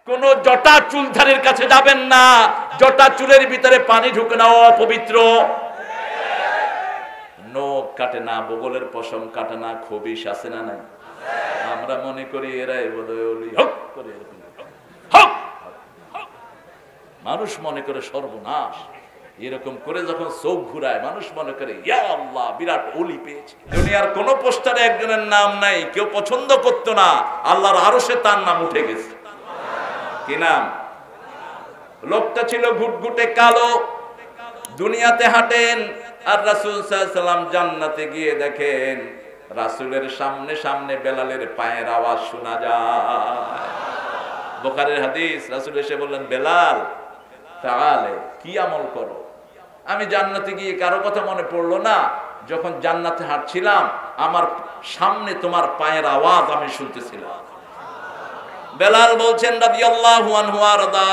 কোন জটা চুলধারীর কাছে যাবেন না, জটা চুলের ভিতরে পানি ঢুকে না, অপবিত্র। নখ কাটে না, বগলের পশম কাটে না, খবিশ আছে না নাই? আমরা মনে করি এরাই বোধহয় ওলি, হক করে এরকম হক। মানুষ মনে করে সর্বনাশ। এরকম করে যখন চোখ ঘুরায় মানুষ মনে করে ইয়া আল্লাহ, বিরাট ওলি পেয়েছে। দুনিয়ার কোন পোস্টারে একজনের নাম নাই, কেউ পছন্দ করতো না, আল্লাহর আরশে তার নাম উঠে গেছে। কি নাম? লোকটা ছিল ঘুটঘুটে কালো, দুনিয়াতে হাঁটেন, আর রাসূল সাল্লাল্লাহু আলাইহি ওয়াসাল্লাম জান্নাতে গিয়ে দেখেন রাসূলের সামনে সামনে বেলালের পায়ের আওয়াজ শোনা যায়। বুখারীর হাদিস, রাসূল এসে বললেন, বেলাল তাআলে, কি আমল করো? আমি জান্নাতে গিয়ে কারো কথা মনে পড়লো না, যখন জান্নাতে হাঁটছিলাম আমার সামনে তোমার পায়ের আওয়াজ আমি শুনতেছিলাম। বেলাল বলছেন রাদিয়াল্লাহু আনহু আরদা,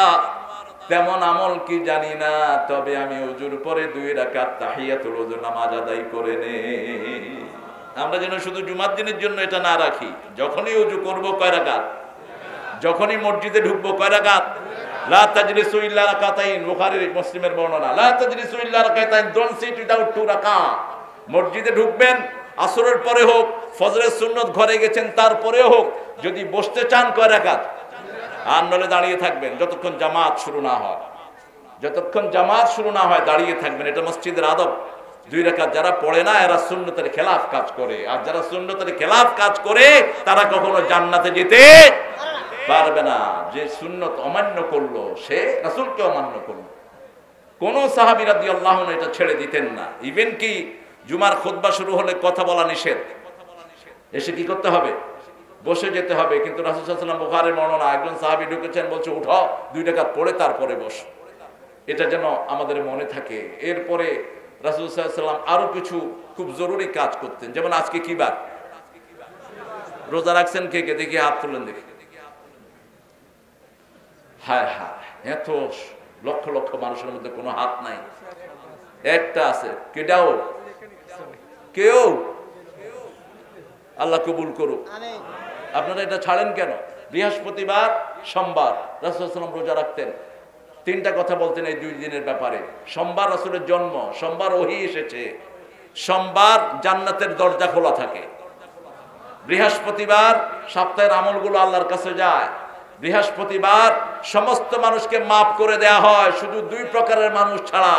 তেমন আমল কি জানি না, তবে আমি ওযুর পরে 2 রাকাত তাহিয়াতুল ওযু নামাজ আদায় করে নেই। আমরা যেন শুধু জুমার দিনের জন্য এটা না রাখি, যখনই ওযু করব কয় রাকাত, যখনই মসজিদে ঢুকবো কয় রাকাত, লা তাজলিসু ইল্লা রাকাতাইন, বুখারী মুসলিমের বর্ণনা, লা তাজলিসু ইল্লা রাকাতাইন, ডোন্ট সিট উইদাউট 2 রাকাত। মসজিদে ঢুকবেন, আসরের পরে হোক, ফজরের সুন্নত ঘরে গেছেন তারপরেও হোক, যদি বসতে চান কয় রাকাত, আর নলে দাঁড়িয়ে থাকবেন যতক্ষণ জামাত শুরু না হয়। যতক্ষণ জামাত শুরু না হয় দাঁড়িয়ে থাকবেন, এটা মসজিদের আদব। 2 রাকাত যারা পড়ে না এরা সুন্নতের খেলাফ কাজ করে, আর যারা সুন্নতের খেলাফ কাজ করে তারা কখনো জান্নাতে যেতে পারবে না। যে সুন্নত অমান্য করলো সে রাসূলকে অমান্য করলো। কোন সাহাবী রাদিয়াল্লাহু আনহু এটা ছেড়ে দিতেন না। ইভেন কি জুমার খুতবা শুরু হলে কথা বলা নিষেধ, এসে কি করতে হবে? বসে যেতে হবে। কিন্তু রাসূল সাল্লাল্লাহু আলাইহি ওয়াসাল্লাম, বুখারীর বর্ণনা, একজন সাহাবী ঢুকেছেন, বলছে উঠো 2 রাকাত পড়ে তারপরে বস। এটা যেন আমাদের মনে থাকে। এরপরে রাসূল সাল্লাল্লাহু আলাইহি ওয়াসাল্লাম আরো কিছু খুব জরুরি কাজ করতেন। যেমন আজকে কি বার? রোজা রাখছেন কে কে? দেখি হাত তুলেন দেখি। হায় হায়, এত লক্ষ লক্ষ মানুষের মধ্যে কোনো হাত নাই, একটা আছে। কেডাও? কেউ? আল্লাহ কবুল করুক। আপনারা এটা ছাড়েন কেন? বৃহস্পতিবার, সোমবার রাসূল সাল্লাল্লাহু আলাইহি ওয়াসাল্লাম রোজা রাখতেন। 3টা কথা বলতেন এই 2 দিনের ব্যাপারে। সোমবার রাসূলের জন্ম, সোমবার ওহী এসেছে, সোমবার জান্নাতের দরজা খোলা থাকে। বৃহস্পতিবার সপ্তাহের আমলগুলো আল্লাহর কাছে যায়। বৃহস্পতিবার সমস্ত মানুষকে মাফ করে দেয়া হয়, শুধু 2 প্রকারের মানুষ ছাড়া।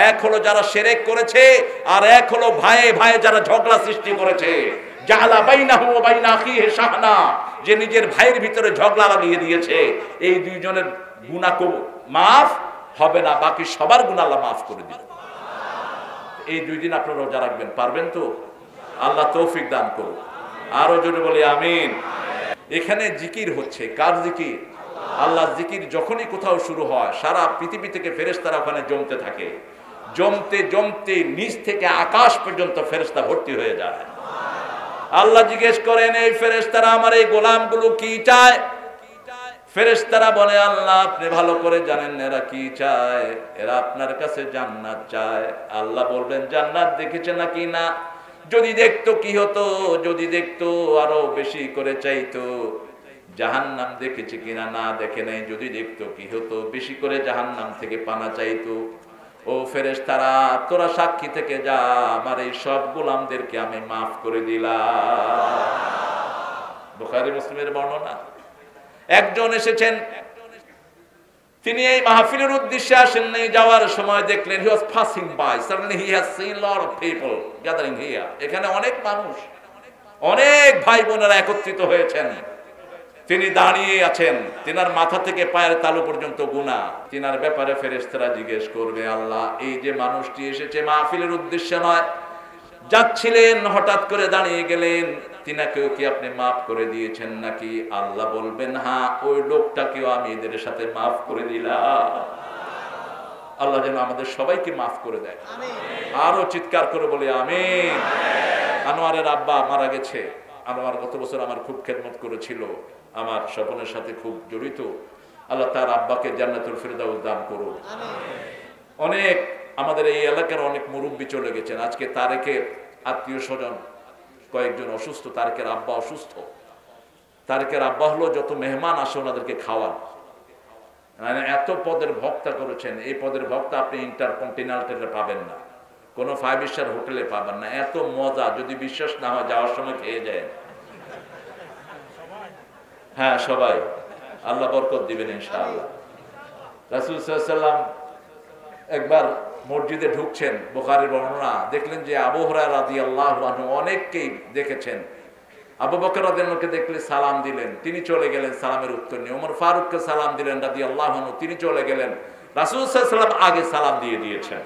এক হলো যারা শিরক করেছে, আর এক হলো ভাইয়ে ভাইয়ে যারা ঝগড়া সৃষ্টি করেছে। জাআলা বাইনাহু ওয়া বাইনা আখিহি শাহনা, যে নিজের ভাইয়ের ভিতরে ঝগড়া লাগিয়ে দিয়েছে, এই 2 জনের গুনাহ মাফ হবে না, বাকি সবার গুনাহ আল্লাহ মাফ করে দিবেন। এই 2 দিন আপনারা রোজা রাখবেন, পারবেন তো? আল্লাহ তৌফিক দান করুন। আরো জোরে বলি আমিন। এখানে জিকির হচ্ছে, কার জিকির? আল্লাহ জিকির। যখনই কোথাও শুরু হয় সারা পৃথিবী থেকে ফেরেশতারা ওখানে জমতে থাকে। জমতে জমতে নিচ থেকে আকাশ পর্যন্ত ফেরেশতা ভর্তি হয়ে যায়। আল্লাহ জিজ্ঞেস করেন, এই ফেরেশতারা আমার এই গোলামগুলো কি চায়? ফেরেশতারা বলে, আল্লাহ আপনি ভালো করে জানেন এরা কি চায়। এরা আপনার কাছে জান্নাত চায়। আল্লাহ বলবেন, জান্নাত দেখেছে নাকি? না। যদি দেখতো কি হতো? যদি দেখতো আরো বেশি করে চাইতো। জাহান্নাম দেখেছে কিনা? না দেখে নাই। যদি দেখতো কি হতো? বেশি করে জাহান্নাম থেকে পানা চাইতো। ও ফেরেশতারা, তোরা সাক্ষী থেকে যা, আমার এই সব গোলামদেরকে আমি মাফ করে দিলাম। বুখারী মুসলিমের বর্ণনা। একজন এসেছেন, তিনি এই মাহফিলের উদ্দেশ্যে আসেন নাই। যাওয়ার সময় দেখলেন, he was passing by, suddenly he has seen lot of people gathering here. এখানে অনেক মানুষ, অনেক ভাই বোনেরা একত্রিত হয়েছেন। তিনি দাঁড়িয়ে আছেন, তিনার মাথা থেকে পায়ের তালু পর্যন্ত গুনাহ। তিনার ব্যাপারে ফেরেশতারা জিজ্ঞেস করবে, আল্লাহ এই যে মানুষটি এসেছে মাহফিলের উদ্দেশ্যে নয়, যাচ্ছিলেন হঠাৎ করে দাঁড়িয়ে গেলেন, তিনাকেও কি আপনি মাফ করে দিয়েছেন নাকি? আল্লাহ বলবেন, হ্যাঁ, ওই লোকটাকেও আমি এদের সাথে মাফ করে দিলাম। আল্লাহ যেন আমাদের সবাইকে মাফ করে দেয়। আরো চিৎকার করে বলি আমিন। আনোয়ারের আব্বা মারা গেছে। আনোয়ার গত বছর আমার খুব খেদমত করেছিল, আমার স্বপনের সাথে খুব জড়িত। আল্লাহ তার আব্বাকে জান্নাতুল ফিরদাউস দান করুন। অনেক আমাদের এই এলাকার অনেক মুরব্বী চলে গেছেন। আজকে তারেকের আত্মীয় স্বজন কয়েকজন অসুস্থ, তারেকের আব্বা অসুস্থ। তারেকের আব্বা হলো যত মেহমান আসে ওনাদেরকে খাওয়ান। মানে এত পদের ভক্তা করেছেন, এই পদের ভক্তা আপনি ইন্টারকন্টিনেন্টালে পাবেন না, কোনো 5 স্টার হোটেলে পাবেন না। এত মজা, যদি বিশ্বাস না হয় যাওয়ার সময় খেয়ে যায়। হ্যাঁ সবাই, আল্লাহ বরকত দিবেন ইনশাআল্লাহ। রাসূল সাল্লাল্লাহু আলাইহি ওয়াসাল্লাম একবার মসজিদে ঢুকছেন, বুখারীর বর্ণনা, দেখলেন যে আবু হুরায়রা রাদিয়াল্লাহু আনহু অনেককেই দেখেছেন। আবু বকর রাদিয়াল্লাহু আনহুকে দেখলে সালাম দিলেন, তিনি চলে গেলেন সালামের উত্তর নিয়ে। ওমর ফারুককে সালাম দিলেন রাদিয়াল্লাহু আনহু, তিনি চলে গেলেন। রাসূল সাল্লাল্লাহু আলাইহি ওয়াসাল্লাম আগে সালাম দিয়ে দিয়েছেন,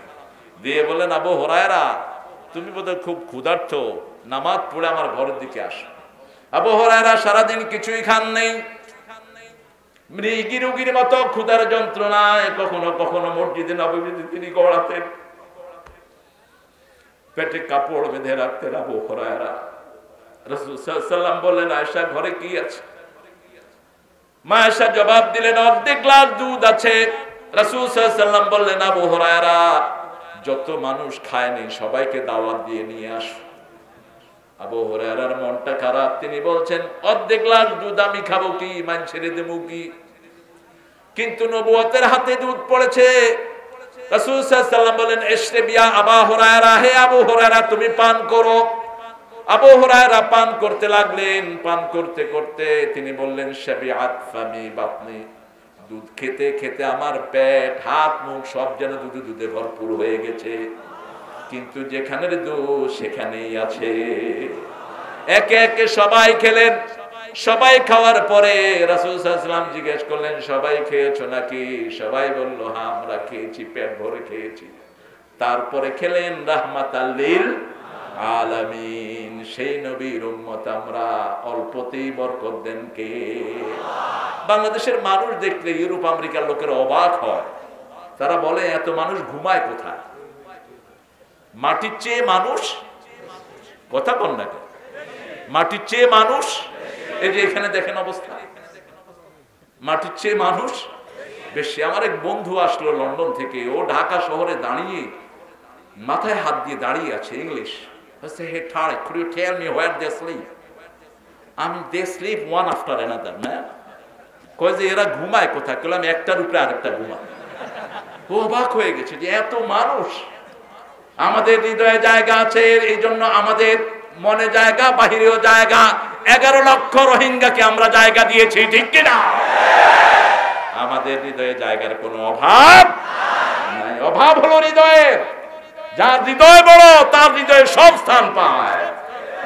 দিয়ে বললেন আবু হুরায়রা তুমি বোধহয় খুব ক্ষুধার্ত, নামাজ পড়ে আমার ঘরের দিকে আসো। আবু হুরায়রা সারাদিন কিছুই খান নেই, মৃগী রোগীর মতো ক্ষুধার যন্ত্রণায় কখনো কখনো মসজিদে নববীতে তিনি গড়াতেন, পেটে কাপড় বেঁধে রাখতেন আবু হুরায়রা। রাসূল সাল্লাল্লাহু আলাইহি ওয়াসাল্লাম বললেন আয়েশা ঘরে কি আছে? মা আয়েশা জবাব দিলেন অর্ধেক গ্লাস দুধ আছে। রাসূল সাল্লাল্লাহু আলাইহি ওয়াসাল্লাম বললেন আবু হুরায়রা যত মানুষ খায়নি সবাইকে দাওয়াত দিয়ে নিয়ে আসো। আবু হুরায়রার মনটা খারাপ, তিনি বলছেন অর্ধেক গ্লাস দুধ আমি খাবো কি, মান ছেড়ে দেবো কি? কিন্তু নবুয়তের হাতে দুধ পড়েছে। রাসূল সাল্লাল্লাহু আলাইহি ওয়াসাল্লাম বলেন ইশরিবিয়া আবু হুরায়রা, হে আবু হুরায়রা তুমি পান করো। আবু হুরায়রা পান করতে লাগলেন, পান করতে করতে তিনি বললেন শাবিআত ফামি বাতনি, দুধ খেতে খেতে আমার পেট হাত মুখ সব যেন দুধে দুধে ভরপুর হয়ে গেছে, কিন্তু যেখানের দুধ সেখানেই আছে। একে একে সবাই খেলেন। সবাই খাওয়ার পরে রাসূল সাল্লাল্লাহু আলাইহি ওয়াসাল্লাম জিজ্ঞেস করলেন সবাই খেয়েছো নাকি? সবাই বলল হ্যাঁ আমরা খেয়েছি, পেট ভরে খেয়েছি। তারপরে খেলেন রাহমাতাল লিল আলামিন, সেই নবীর উম্মত আমরা, অল্পতেই বরকত দেন কে? বাংলাদেশের মানুষ দেখলে ইউরোপ আমেরিকার লোকের অবাক হয়, তারা বলে এত মানুষ ঘুমায় কোথায়? মাটির চেয়ে মানুষ, কথা বল না, মাটির চেয়ে মানুষ, এই যে এখানে দেখেন অবস্থা, মাটির চেয়ে মানুষ বেশি। আমার এক বন্ধু আসলো লন্ডন থেকে, ও ঢাকা শহরে দাঁড়িয়ে মাথায় হাত দিয়ে দাঁড়িয়ে আছে, English. Hey Tariq, could you tell me where they sleep? They sleep one after another, man. কয় যে এরা ঘুমায় কোথায়? কইলাম একটার উপরে আরেকটা ঘুমায়। ও অবাক হয়ে গেছে যে এত মানুষ। আমাদের হৃদয়ে জায়গা আছে, এই জন্য আমাদের মনে জায়গা, বাহিরেও জায়গা। 11 লক্ষ রোহিঙ্গাকে আমরা জায়গা দিয়েছি, ঠিক কিনা? আমাদের হৃদয়ে জায়গার কোনো অভাব নাই। অভাব হলো হৃদয়ের। যার হৃদয় বড় তার হৃদয়ে সব স্থান পায়,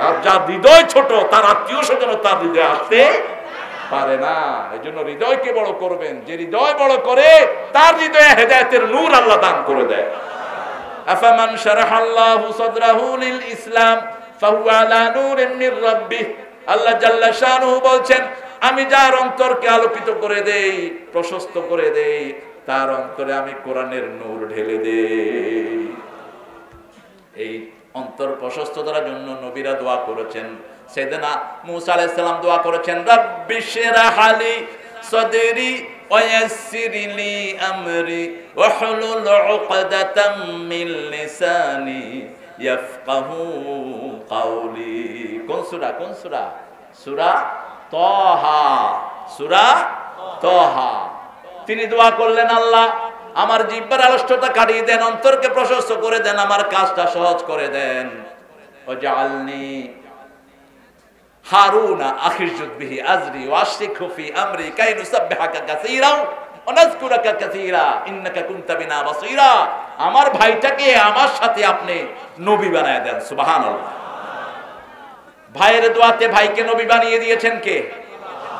আর যার হৃদয় ছোট তার আত্মীয় স্বজন তার হৃদয়ে আসতে পারে না। এই জন্য হৃদয়কে বড় করবেন। যে হৃদয় বড় করে তার হৃদয়ে হেদায়েতের নূর আল্লাহ দান করে দেয়। আফামান শারাহাল্লাহু সাদরাহু লিল ইসলাম ফাহুয়া আলা নূরিন মির রাব্বিহ। আল্লাহ জাল্লা শানুহু বলছেন আমি যার অন্তরকে আলোকিত করে দেই, প্রশস্ত করে দেই, তার অন্তরে আমি কোরআনের নূর ঢেলে দেই। এই অন্তর প্রশস্ততার জন্য নবীরা দোয়া করেছেন। সাইয়েদনা মূসা আলাইহিস সালাম দোয়া করেছেন রাব্বি শরহ লি সাদরি ওয়া ইয়াসসির লি আমরি ওয়াহলুল উকদাতাম মিন লিসানি ইয়াফকাহু কাওলি। কোন সূরা? কোন সূরা? সূরা তাহা। সূরা তাহা। তিনি দোয়া করলেন আল্লাহ আমার জিহ্বার আলস্যতা কাটিয়ে দেন, অন্তরকে প্রশস্ত করে দেন, আমার কাজটা সহজ করে দেন। ওয়াজআলনি হারুনা আখিরজুদ বিহি আজরি ওয়াশরিকহু ফি আমরি কাই নুসাব্বিহাকা কাসীরা ওয়া নাযকুরাকা কাসীরা ইন্নাকা কুনতা বিনা বাসীরা। আমার ভাইটাকে আমার সাথে আপনি নবী বানায় দেন। সুবহানাল্লাহ। ভাইয়ের দোয়াতে ভাইকে নবী বানিয়ে দিয়েছেন কে?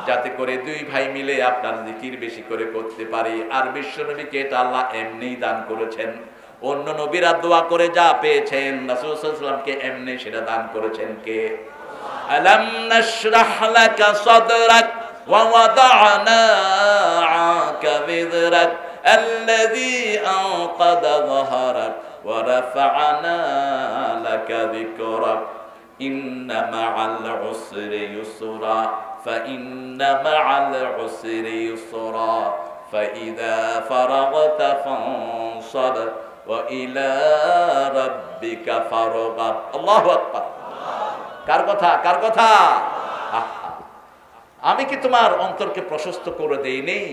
যাতে করে দুই ভাই মিলে আপনার জিকির বেশি করে করতে পারে। আর বিশ্ব নবীকে এটা আল্লাহ এমনিই দান করেছেন। অন্য নবীরা দোয়া করে যা পেয়েছেন, রাসূল সাল্লাল্লাহু আলাইহি ওয়াসাল্লামকে এমনি সেটা দান করেছেন কে? আলাম নাশরাহ লাকা সাদরাক ওয়া ওয়াদা'না আনকা বিযরাক আল্লাযী আনকাদা যহরাক ওয়া রাফা'না লাকা যিকরাক ইন্না মা'আল উসরি ইউসরা فإن مع العسر يسرا فإذا فرغت فانصب وإلى ربك فارغب الله أكبر। কার কথা? কার কথা? আমি কি তোমার অন্তরকে প্রশস্ত করে দেই নেই?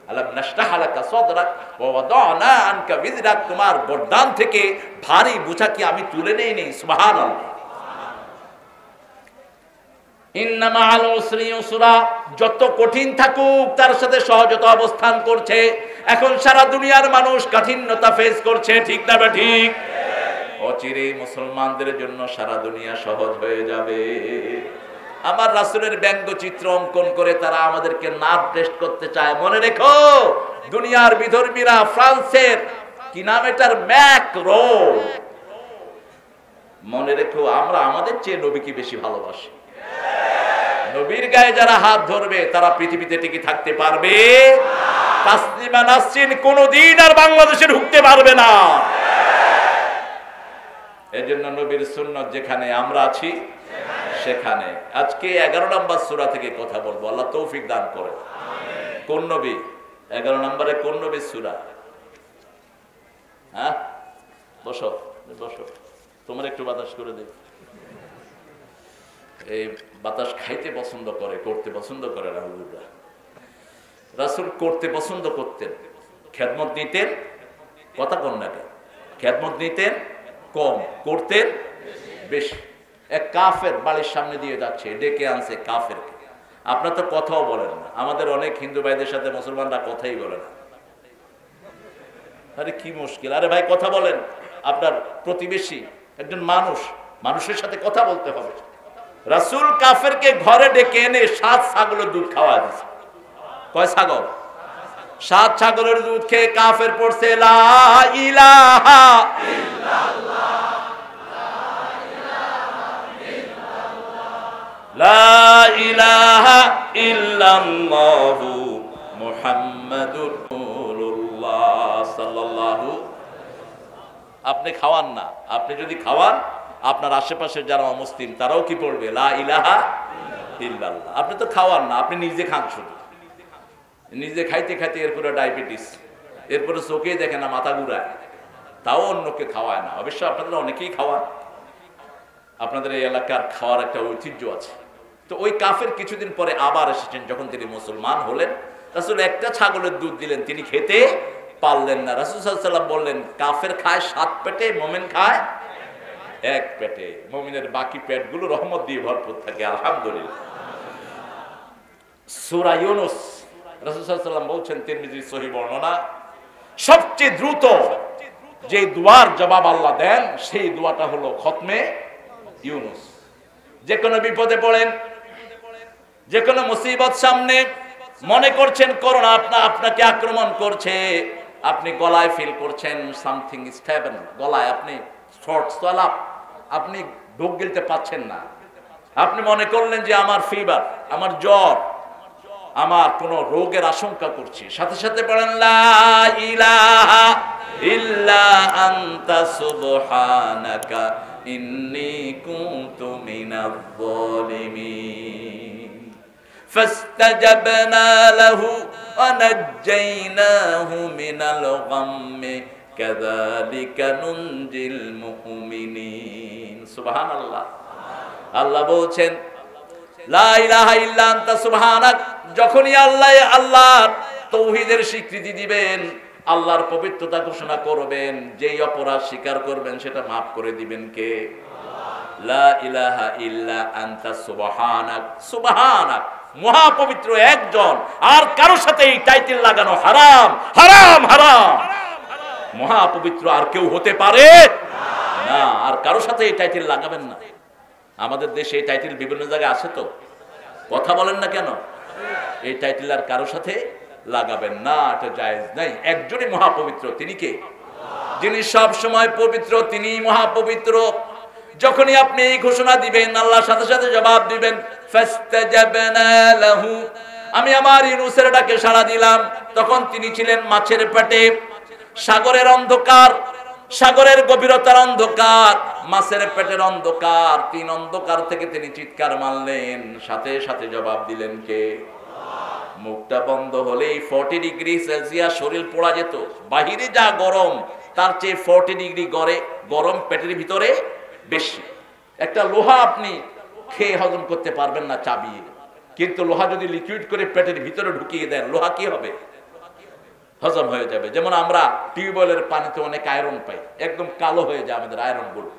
আলাম নাশরাহ লাকা সাদরাক ওয়া ওয়াদানা আনকা বিযরাক, তোমার গর্দান থেকে ভারী বোঝা কি আমি তুলে নেইনি? সুবহানাল্লাহ। ইন্না মাআল উসরি ইউসরা, যত কঠিন থাকুক তার সাথে সহজতা অবস্থান করছে। এখন সারা দুনিয়ার মানুষ কাঠিন্যতা ফেস করছে, ঠিক না ঠিক? অচিরে মুসলমানদের জন্য সারা দুনিয়া সহজ হয়ে যাবে। আমার রাসূলের ব্যঙ্গচিত্র অঙ্কন করে তারা আমাদেরকে নার্ভ টেস্ট করতে চায়। মনে রেখো, দুনিয়ার বিধর্মীরা ফ্রান্সের কি নাম এটার ম্যাক্রো, মনে রেখো আমরা আমাদের চেয়ে নবীকে বেশি ভালোবাসি। নবীর গায়ে যারা হাত ধরবে তারা পৃথিবীতে টিকে থাকতে পারবে? তাসলিমা নাসরিন কোনদিন আর বাংলাদেশে ঢুকতে পারবে না। এজন্য নবীর সুন্নাত যেখানে আমরা আছি সেখানে। আজকে 11 নম্বর সূরা থেকে কথা বলবো, আল্লাহ তৌফিক দান করে। কোন নবী? 11 নম্বরে কোন নবীর সূরা? হ্যাঁ, বসো বসো, তোমার একটু বাতাস করে দেব। এই বাতাস খাইতে পছন্দ করে, করতে পছন্দ করে না হুজুররা। রাসূল করতে পছন্দ করতেন, খেদমত নিতেন, কথা কন না কেন, খেদমত নিতেন কম, করতেন বেশি। এক কাফের বাড়ির সামনে দিয়ে যাচ্ছে, ডেকে আনছে কাফেরকে। আপনার তো কথাও বলেন না, আমাদের অনেক হিন্দু ভাইদের সাথে মুসলমানরা কথাই বলে না। আরে কি মুশকিল! আরে ভাই কথা বলেন, আপনার প্রতিবেশী একজন মানুষ, মানুষের সাথে কথা বলতে হবে। রাসূল কাফেরকে ঘরে ডেকে এনে 7 ছাগলের দুধ খাওয়া দিয়েছে। কয় ছাগল? 7 ছাগলের দুধ খেয়ে কাফের পড়ছে লা ইলাহা ইল্লাল্লাহ, লা ইলাহা ইল্লাল্লাহু মুহাম্মাদুর রাসূলুল্লাহ সাল্লাল্লাহু। আপনি খাওয়ান না, আপনি যদি খাওয়ান আপনার আশেপাশে যারা অমুসলিম তারাও কি পড়বে? লা ইলাহা ইল্লাল্লাহ। আপনি তো খাওয়ান না, আপনি নিজে খান, শুধু নিজে খাইতে খাইতে এরপরে ডায়াবেটিস, এরপরে চোখে দেখে না, মাথা ঘুরায়, তাও অন্যকে খাওয়ায় না। অবশ্য আপনাদের অনেকেই খাওয়ান, আপনাদের এই এলাকার খাওয়ার একটা ঐতিহ্য আছে। তো ওই কাফের কিছুদিন পরে আবার এসেছেন, যখন তিনি মুসলমান হলেন। রাসূল একটা ছাগলের দুধ দিলেন, তিনি খেতে পারলেন না। রাসূল সাল্লাল্লাহু আলাইহি ওয়াসাল্লাম বললেন, কাফের খায় 7 পেটে, মুমিন খায় 1 পেটে। মুমিনের বাকি পেটগুলো রহমত দিয়ে ভরপুর থাকে, আলহামদুলিল্লাহ। সূরা ইউনূস, রাসূল সাল্লাল্লাহু আলাইহি ওয়াসাল্লাম বলছেন, তিরমিজির সহিহ বর্ণনা, সবচেয়ে দ্রুত যে দোয়ার জবাব আল্লাহ দেন সেই দোয়াটা হলো খতমে ইউনূস। যে কোনো বিপদে পড়েন, যে কোনো মুসিবত সামনে, মনে করছেন করোনা আপনাকে আক্রমণ করছে, আপনি গলায় ফিল করছেন সামথিং ইজ হ্যাপেন, গলায় আপনি শর্ট চলাপ, আপনি ঢোক গিলতে পাচ্ছেন না, আপনি মনে করলেন যে আমার ফিভার, আমার জ্বর, আমার কোন রোগের আশঙ্কা করছি, সাথে সাথে পড়েন লা ইলাহা ইল্লা আনতা সুবহানাকা ইন্নী কুনতু মিনাজ জালিমিন ফাস্তাজাবনা লাহু ওয়া নাজ্জায়নাহু মিনাল গাম্মি কাযালিকা নুনজিল মুমিনিন। সুবহানাল্লাহ। আল্লাহ বলছেন লা ইলাহা ইল্লা আনতা সুবহানাক, যখনই আল্লাহর তাওহীদের স্বীকৃতি দিবেন, আল্লাহর পবিত্রতা ঘোষণা করবেন, যেই অপরাধ স্বীকার করবেন সেটা মাফ করে দিবেন কে? লা ইলাহা ইল্লা আনতা সুবহানাক। সুবহানাক, মহাপবিত্র একজন, আর কারো সাথে এই টাইটেল লাগানো হারাম হারাম হারাম। মহাপবিত্র আর কেউ হতে পারে না, আর কারো সাথে এই টাইটেল লাগাবেন না। আমাদের দেশে এই টাইটেল বিভিন্ন জায়গায় আছে, তো কথা বলেন না কেন? এই টাইটেল আর কারো সাথে লাগাবেন না, এটা জায়েজ নাই। একজনই মহাপবিত্র, তিনি কে? যিনি সব সময় পবিত্র, তিনি মহাপবিত্র। যখনই আপনি এই ঘোষণা দিবেন, আল্লাহর সাথে সাথে জবাব দিবেন, ফাস্তাজাবনা লাহু, আমি আমার ইউনূসের ডাকে সাড়া দিলাম। তখন তিনি ছিলেন মাছের পেটে, সাগরের অন্ধকার, সাগরের গভীরতার অন্ধকার, মাছের পেটের অন্ধকার, 3 অন্ধকার থেকে তিনি চিৎকার মারলেন, সাথে সাথে জবাব দিলেন কে? মুখটা বন্ধ হলেই 40 ডিগ্রি সেলসিয়াস শরীর পোড়া যেত। বাহিরে যা গরম, তার চেয়ে 40 ডিগ্রি গরম পেটের ভিতরে বেশি। একটা লোহা আপনি খেয়ে হজম করতে পারবেন না চাবিয়ে, কিন্তু লোহা যদি লিকুইড করে পেটের ভিতরে ঢুকিয়ে দেন, লোহা কি হবে? হজম হয়ে যাবে। যেমন আমরা টিউবওয়েলের পানিতে অনেক আয়রন পাই, একদম কালো হয়ে যায় আমাদের আয়রন গুলো,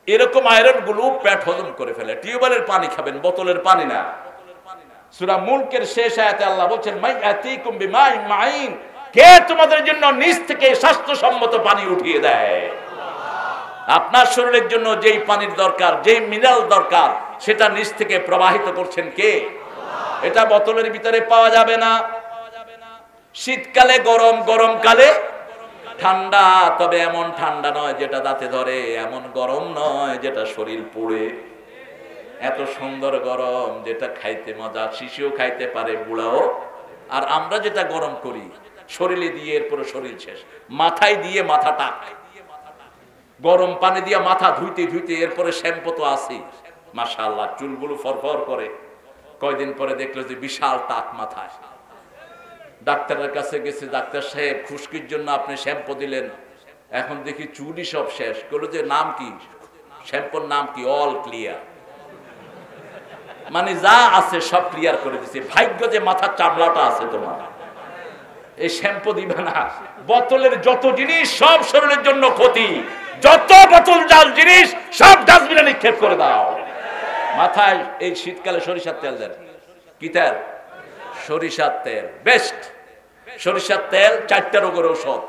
এরকম আয়রন গুলো পেট হজম করে ফেলে। টিউবওয়েলের পানি খাবেন, বোতলের পানি না। সূরা মুলকের শেষ আয়াতে আল্লাহ বলেন মাইয়াতিকুম বিমাইন মাইন, কে তোমাদের জন্য নিচ থেকে স্বাস্থ্যসম্মত পানি উঠিয়ে দেয়? আপনার শরীরের জন্য যেই পানির দরকার, যেই মিনারেল দরকার, সেটা নিচ থেকে প্রবাহিত করছেন কে? এটা বোতলের ভিতরে পাওয়া যাবে না। শীতকালে গরম, গরমকালে ঠান্ডা, তবে এমন ঠান্ডা নয় যেটা দাঁতে ধরে, এমন গরম নয় যেটা শরীর পুড়ে। এত সুন্দর গরম যেটা খাইতে মজা, শিশুও খাইতে পারে, বুড়াও। আর আমরা যেটা গরম করি শরীরে দিয়ে, এরপরে শরীর শেষ, মাথায় দিয়ে মাথাটা গরম পানি দিয়ে মাথা ধুইতে ধুইতে এরপরে শ্যাম্পু তো আছেই, মাশাআল্লাহ চুলগুলো ফরফর করে। কয়দিন পরে দেখলো যে বিশাল টাক মাথায়। ডাক্তারের কাছে গেছে, ডাক্তার সাহেব খুশকির জন্য আপনি শ্যাম্পু দিলেন, এখন দেখি চুলই সব শেষ। বললো যে নাম কি? শ্যাম্পুর নাম কি? All clear. মানে যা আছে সব ক্লিয়ার করে দিছে। ভাগ্য যে মাথার চামড়াটা আছে তোমার, এই শ্যাম্পু দিবে না। বোতলের যত জিনিস সব শরীরের জন্য ক্ষতি, যত বোতল জাল জিনিস সব ডাস্টবিনে নিক্ষেপ করে দাও। মাথায় এই শীতকালে সরিষার তেল দেন। কি তেল? সরিষার তেল বেস্ট। সরিষার তেল 4টা রোগের ঔষধ।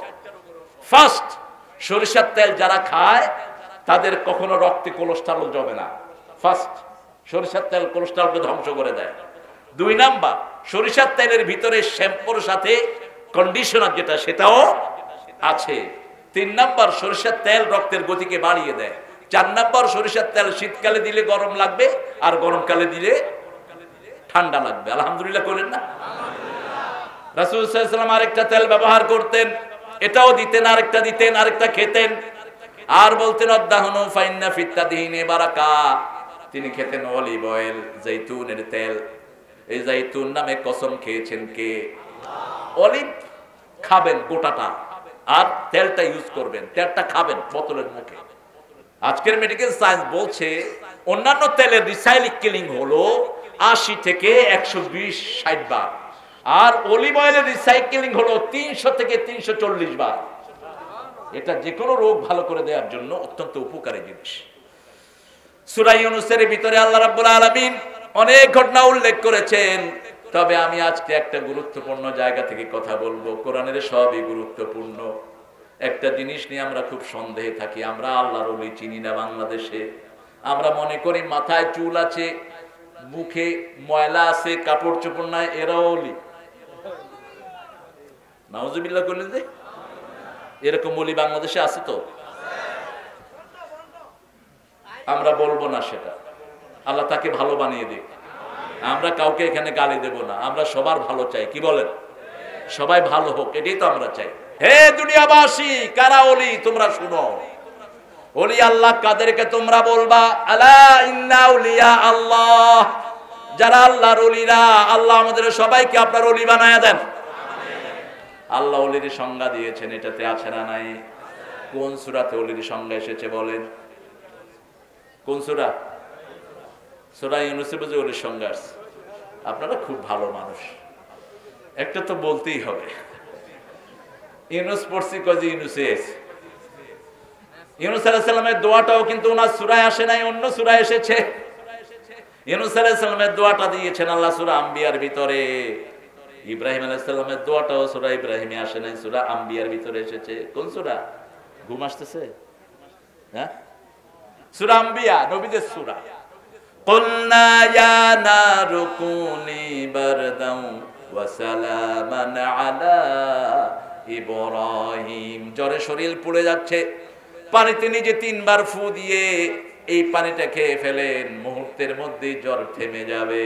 ফার্স্ট, সরিষার তেল যারা খায় তাদের কখনো রক্তে কোলেস্টেরল জমে না। ফার্স্ট, সরিষার তেল কোলেস্টেরলকে ধ্বংস করে দেয়। 2 নাম্বার, সরিষার তেলের ভিতরে শ্যাম্পুর সাথে কন্ডিশনার যেটা, সেটাও আছে। 3 নাম্বার, সরিষার তেল রক্তের গতিকে বাড়িয়ে দেয়। 4 নাম্বার, সরিষার তেল শীতকালে দিলে গরম লাগবে, আর গরমকালে দিলে ঠান্ডা লাগবে। আলহামদুলিল্লাহ করেন না? রাসূল সাল্লাল্লাহু আলাইহি ওয়াসাল্লাম আরেকটা তেল ব্যবহার করতেন, এটাও দিতেন, আরেকটা দিতেন, আরেকটা খেতেন, আর বলতেন আদাহনু ফাইন্না ফিত্তাদিনে বারাকা। তিনি খেতেন অলিভ অয়েল, জৈতুনের তেল। এই জৈতুন নামে কসম খেয়েছেন কে? অলিভ খাবেন গোটাটা, আর তেলটা ইউজ করবেন, তেলটা খাবেন বোতলের মুখে। আজকের মেডিকেল সায়েন্স বলছে অন্যান্য তেলের রিসাইক্লিং হলো 80 থেকে 120-60 বার, আর অলিভ অয়েলের রিসাইক্লিং হলো 300 থেকে 340 বার। এটা যে কোনো রোগ ভালো করে দেওয়ার জন্য অত্যন্ত উপকারী জিনিস। সূরা ইউনূসের ভিতরে আল্লাহ রাব্বুল আলামিন অনেক ঘটনা উল্লেখ করেছেন, তবে আমি আজকে একটা গুরুত্বপূর্ণ জায়গা থেকে কথা বলবো। কোরআনের সবই গুরুত্বপূর্ণ। একটা জিনিস নিয়ে আমরা খুব সন্দেহে থাকি, আমরা আল্লাহর ওলি চিনি না বাংলাদেশে। আমরা মনে করি মাথায় চুল আছে, মুখে ময়লা আছে, কাপড় চোপড় নাই, এরাও ওলি। নাউজুবিল্লাহ করলেন যে এরকম ওলি বাংলাদেশে আছে তো? আমরা বলবো না সেটা, আল্লাহ তাকে ভালো বানিয়ে দিক। আমরা কাউকে এখানে গালি দেব না, আমরা সবার ভালো চাই। কি বলেন? সবাই ভালো হোক, এটাই তো আমরা চাই। হে দুনিয়াবাসী, কারা ওলি তোমরা শুনো। ওলি আল্লাহ কাদেরকে তোমরা বলবা? আলা ইন্না আউলিয়া আল্লাহ, যারা আল্লাহর ওলিরা। আল্লাহ আমাদের সবাইকে আপনার ওলি বানায়া দেন। আল্লাহ ওলির সংজ্ঞা দিয়েছেন, এটাতে আছে না নাই? কোন সূরাতে ওলির সংজ্ঞা এসেছে বলেন? কোন সূরা? সূরা ইউনূসে বুঝে ওলির সংজ্ঞা আছে। আপনারা খুব ভালো মানুষ, একটা তো বলতেই হবে। ইউনূস পড়ছি কজি ইউনূসে এসে। ইউনূস আলাইহিস সালামের দোয়াটাও কিন্তু ওনার সূরায় আসে নাই, অন্য সূরায় এসেছে। ইউনূস আলাইহিস সালামের দোয়াটা দিয়েছেন আল্লাহ সূরা আম্বিয়ার ভিতরে। ইব্রাহিম আলাইহিস সালামের দোয়াটাও সূরা ইব্রাহিমে আসে নাই, সূরা আম্বিয়ার ভিতরে এসেছে। কোন সূরা? ঘুম আসতেছে? হ্যাঁ, সূরা আম্বিয়া, নবীদের সূরা। কুলনা ইয়া নারু কুনি বারদাও ওয়া সালামান আলা ইব্রাহিম। জ্বরে শরীর পুড়ে যাচ্ছে, পানিতে নিজে 3 বার ফু দিয়ে এই পানিটা খেয়ে ফেলেন, মুহূর্তের মধ্যেই জ্বর থেমে যাবে।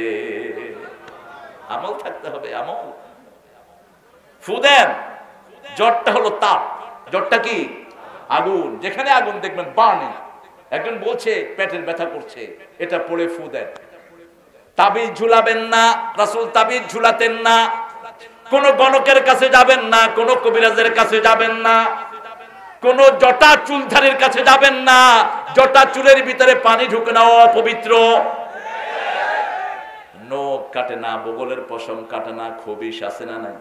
আমল থাকতে হবে, আমল। ফু দেন। জ্বরটা হলো তাপ, জ্বরটা কি? আগুন। যেখানে আগুন দেখবেন বার্নিং। একজন বলছে পেটের ব্যথা করছে, এটা পড়ে ফু দেন। তাবিজ ঝুলাবেন না, রাসূল তাবিজ ঝুলাতেন না। কোন গণকের কাছে যাবেন না, কোন কবিরাজের কাছে যাবেন না, কোন জটা চুলধারীর কাছে যাবেন না। জটা চুলের ভিতরে পানি ঢুকে না, অপবিত্র। নখ কাটে না, বগলের পশম কাটে না, খবিশ আছে না নাই?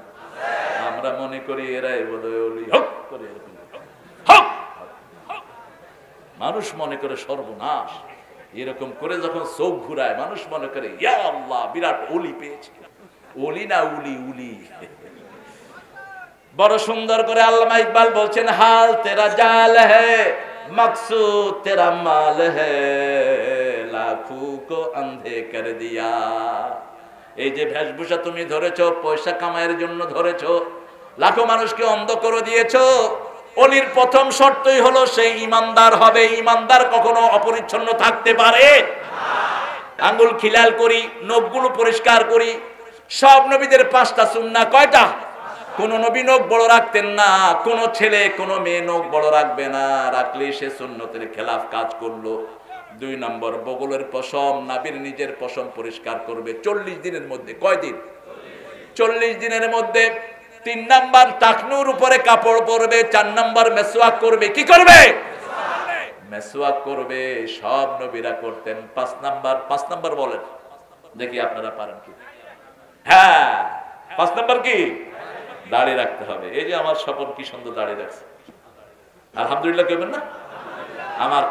আমরা মনে করি এরাই বোধহয় ওলি, হক করে এরকম হক। মানুষ মনে করে সর্বনাশ। এরকম করে যখন চোখ ঘুরায় মানুষ মনে করে ইয়া আল্লাহ বিরাট ওলি পেয়েছে। ওলি না উলি, উলি। বড় সুন্দর করে আল্লামা ইকবাল বলছেন, হাল তেরা জাল হ্যায় মকসুদ তেরা মাল হ্যায় লাখু কো অন্ধে কর দিয়া। এই যে বেশভূষা তুমি ধরেছো পয়সা কামাইয়ের জন্য ধরেছো, লাখো মানুষকে অন্ধ করে দিয়েছো। অলির প্রথম শর্তই হলো সে ইমানদার হবে। ইমানদার কখনো অপরিচ্ছন্ন থাকতে পারে? আঙ্গুল খিলাল করি, নখগুলো পরিষ্কার করি। সব নবীদের 5টা সুন্নাহ, কয়টা? কোন নবী নখ বড় রাখতেন না, কোন ছেলে কোন মেয়ে নখ বড় রাখবে না, রাখলে সে সুন্নতের খেলাফ কাজ করলো। 2 নম্বর, বগলের পশম, নাভির নিজের পশম পরিষ্কার করবে 40 দিনের মধ্যে। কয় দিন? 40 দিনের মধ্যে। 3 নম্বর, টাকনুর উপরে কাপড় পরবে। 4 নম্বর, মেসওয়াক করবে। কি করবে? মেসওয়াক করবে। সব নবীরা করতেন। 5 নম্বর বলেন দেখি আপনারা পারেন কি? হ্যাঁ, 5 নম্বর কি? দাড়ি রাখতে হবে। এই যে আমার স্বপন কি সুন্দর দাড়ি রাখছে, আলহামদুলিল্লাহ কেবেন না? আমার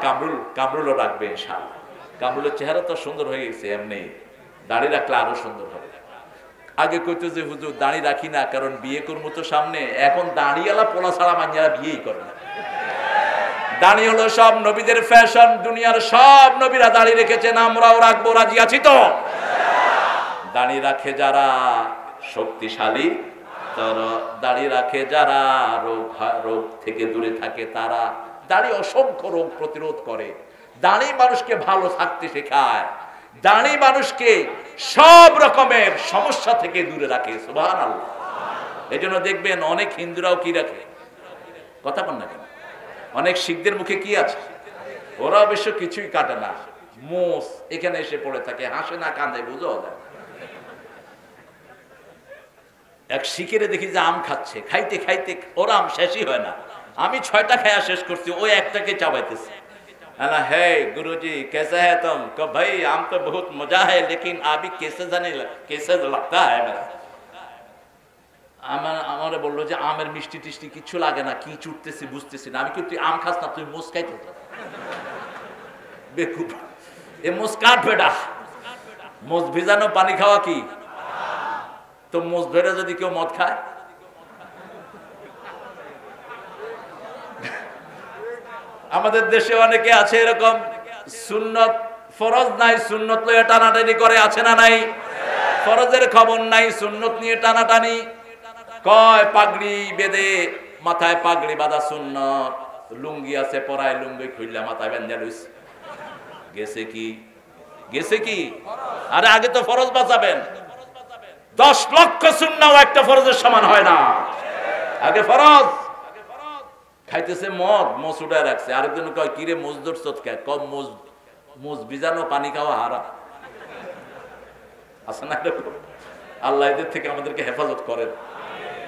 কামরুলও রাখবে ইনশাআল্লাহ। কামরুলের চেহারা তো সুন্দর হয়ে গেছে, এমনি দাড়ি রাখলে আরো সুন্দর হবে। আগে কইতো যে হুজুর দাড়ি রাখি না কারণ বিয়ে করবো তো সামনে। এখন দাড়িওয়ালা পোলা ছাড়া মাঞ্জারা বিয়েই করে না। দাড়ি হলো সব নবীদের ফ্যাশন। দুনিয়ার সব নবীরা দাড়ি রেখেছেন, আমরাও রাখবো। রাজি আছি তো? দাড়ি রাখে যারা শক্তিশালী, তারা দাড়ি রাখে যারা রোগ থেকে দূরে থাকে তারা। দাড়ি অসংখ্য রোগ প্রতিরোধ করে। দাড়ি মানুষকে ভালো থাকতে শেখায়। দাড়ি মানুষকে সব রকমের সমস্যা থেকে দূরে রাখে। সুবহানাল্লাহ। এজন্য দেখবেন অনেক হিন্দুরাও কি রাখে, কথা বল না কেন? অনেক শিখদের মুখে কি আছে? ওরা অবশ্য কিছুই কাটে না, মোষ এখানে এসে পড়ে থাকে, হাসে না কাঁদে, বুঝো না। এক শিখেরে দেখি যে আম খাচ্ছে, খাইতে খাইতে ওর আম শেষই হয় না। আমি 6টা খায়া শেষ করছি, ওই একটাকে চাবাইতেছে। है गुरुजी कैसा है तुम? कहो भाई आम तो बहुत मजा है लेकिन अभी कैसे लगता है मेरा। আমারে বললো যে আমের মিষ্টি টিষ্টি কিছু লাগে না, কি চুটতেছি বুঝতেছি না। আমি কি তুই আম খাস না, তুই মোষ খাইতে বেকুব। এ মোষ কাট বেটা, মোষ ভিজানো পানি খাওয়া কি? তো মোষ ধরে যদি কেউ মদ খায়, আমাদের দেশে অনেকে আছে এরকম, সুন্নত ফরজ নাই, সুন্নত নিয়ে টানাটানি করে, আছে না নাই? ফরজের খবর নাই, সুন্নত নিয়ে টানাটানি। কয় পাগড়ি বেঁধে, মাথায় পাগড়ি বাঁধা সুন্নত, লুঙ্গি আছে পরায়, লুঙ্গি খুললা মাথায় বেঁধে লইছে। গেছে কি? গেছে কি? আরে আগে তো ফরজ বাঁচাবেন। 10 লক্ষ সুন্নাহ একটা ফরজের সমান হয় না। আগে ফরজ। খাইতেছে মদ, মোষ উঠায় রাখছে। আরেকজন কয় কিরে মোষ ধরছ কে? কম মোষ ভিজানো পানি খাওয়া হারাম। আছে না? আল্লাহ এদের থেকে আমাদেরকে হেফাজত করেন।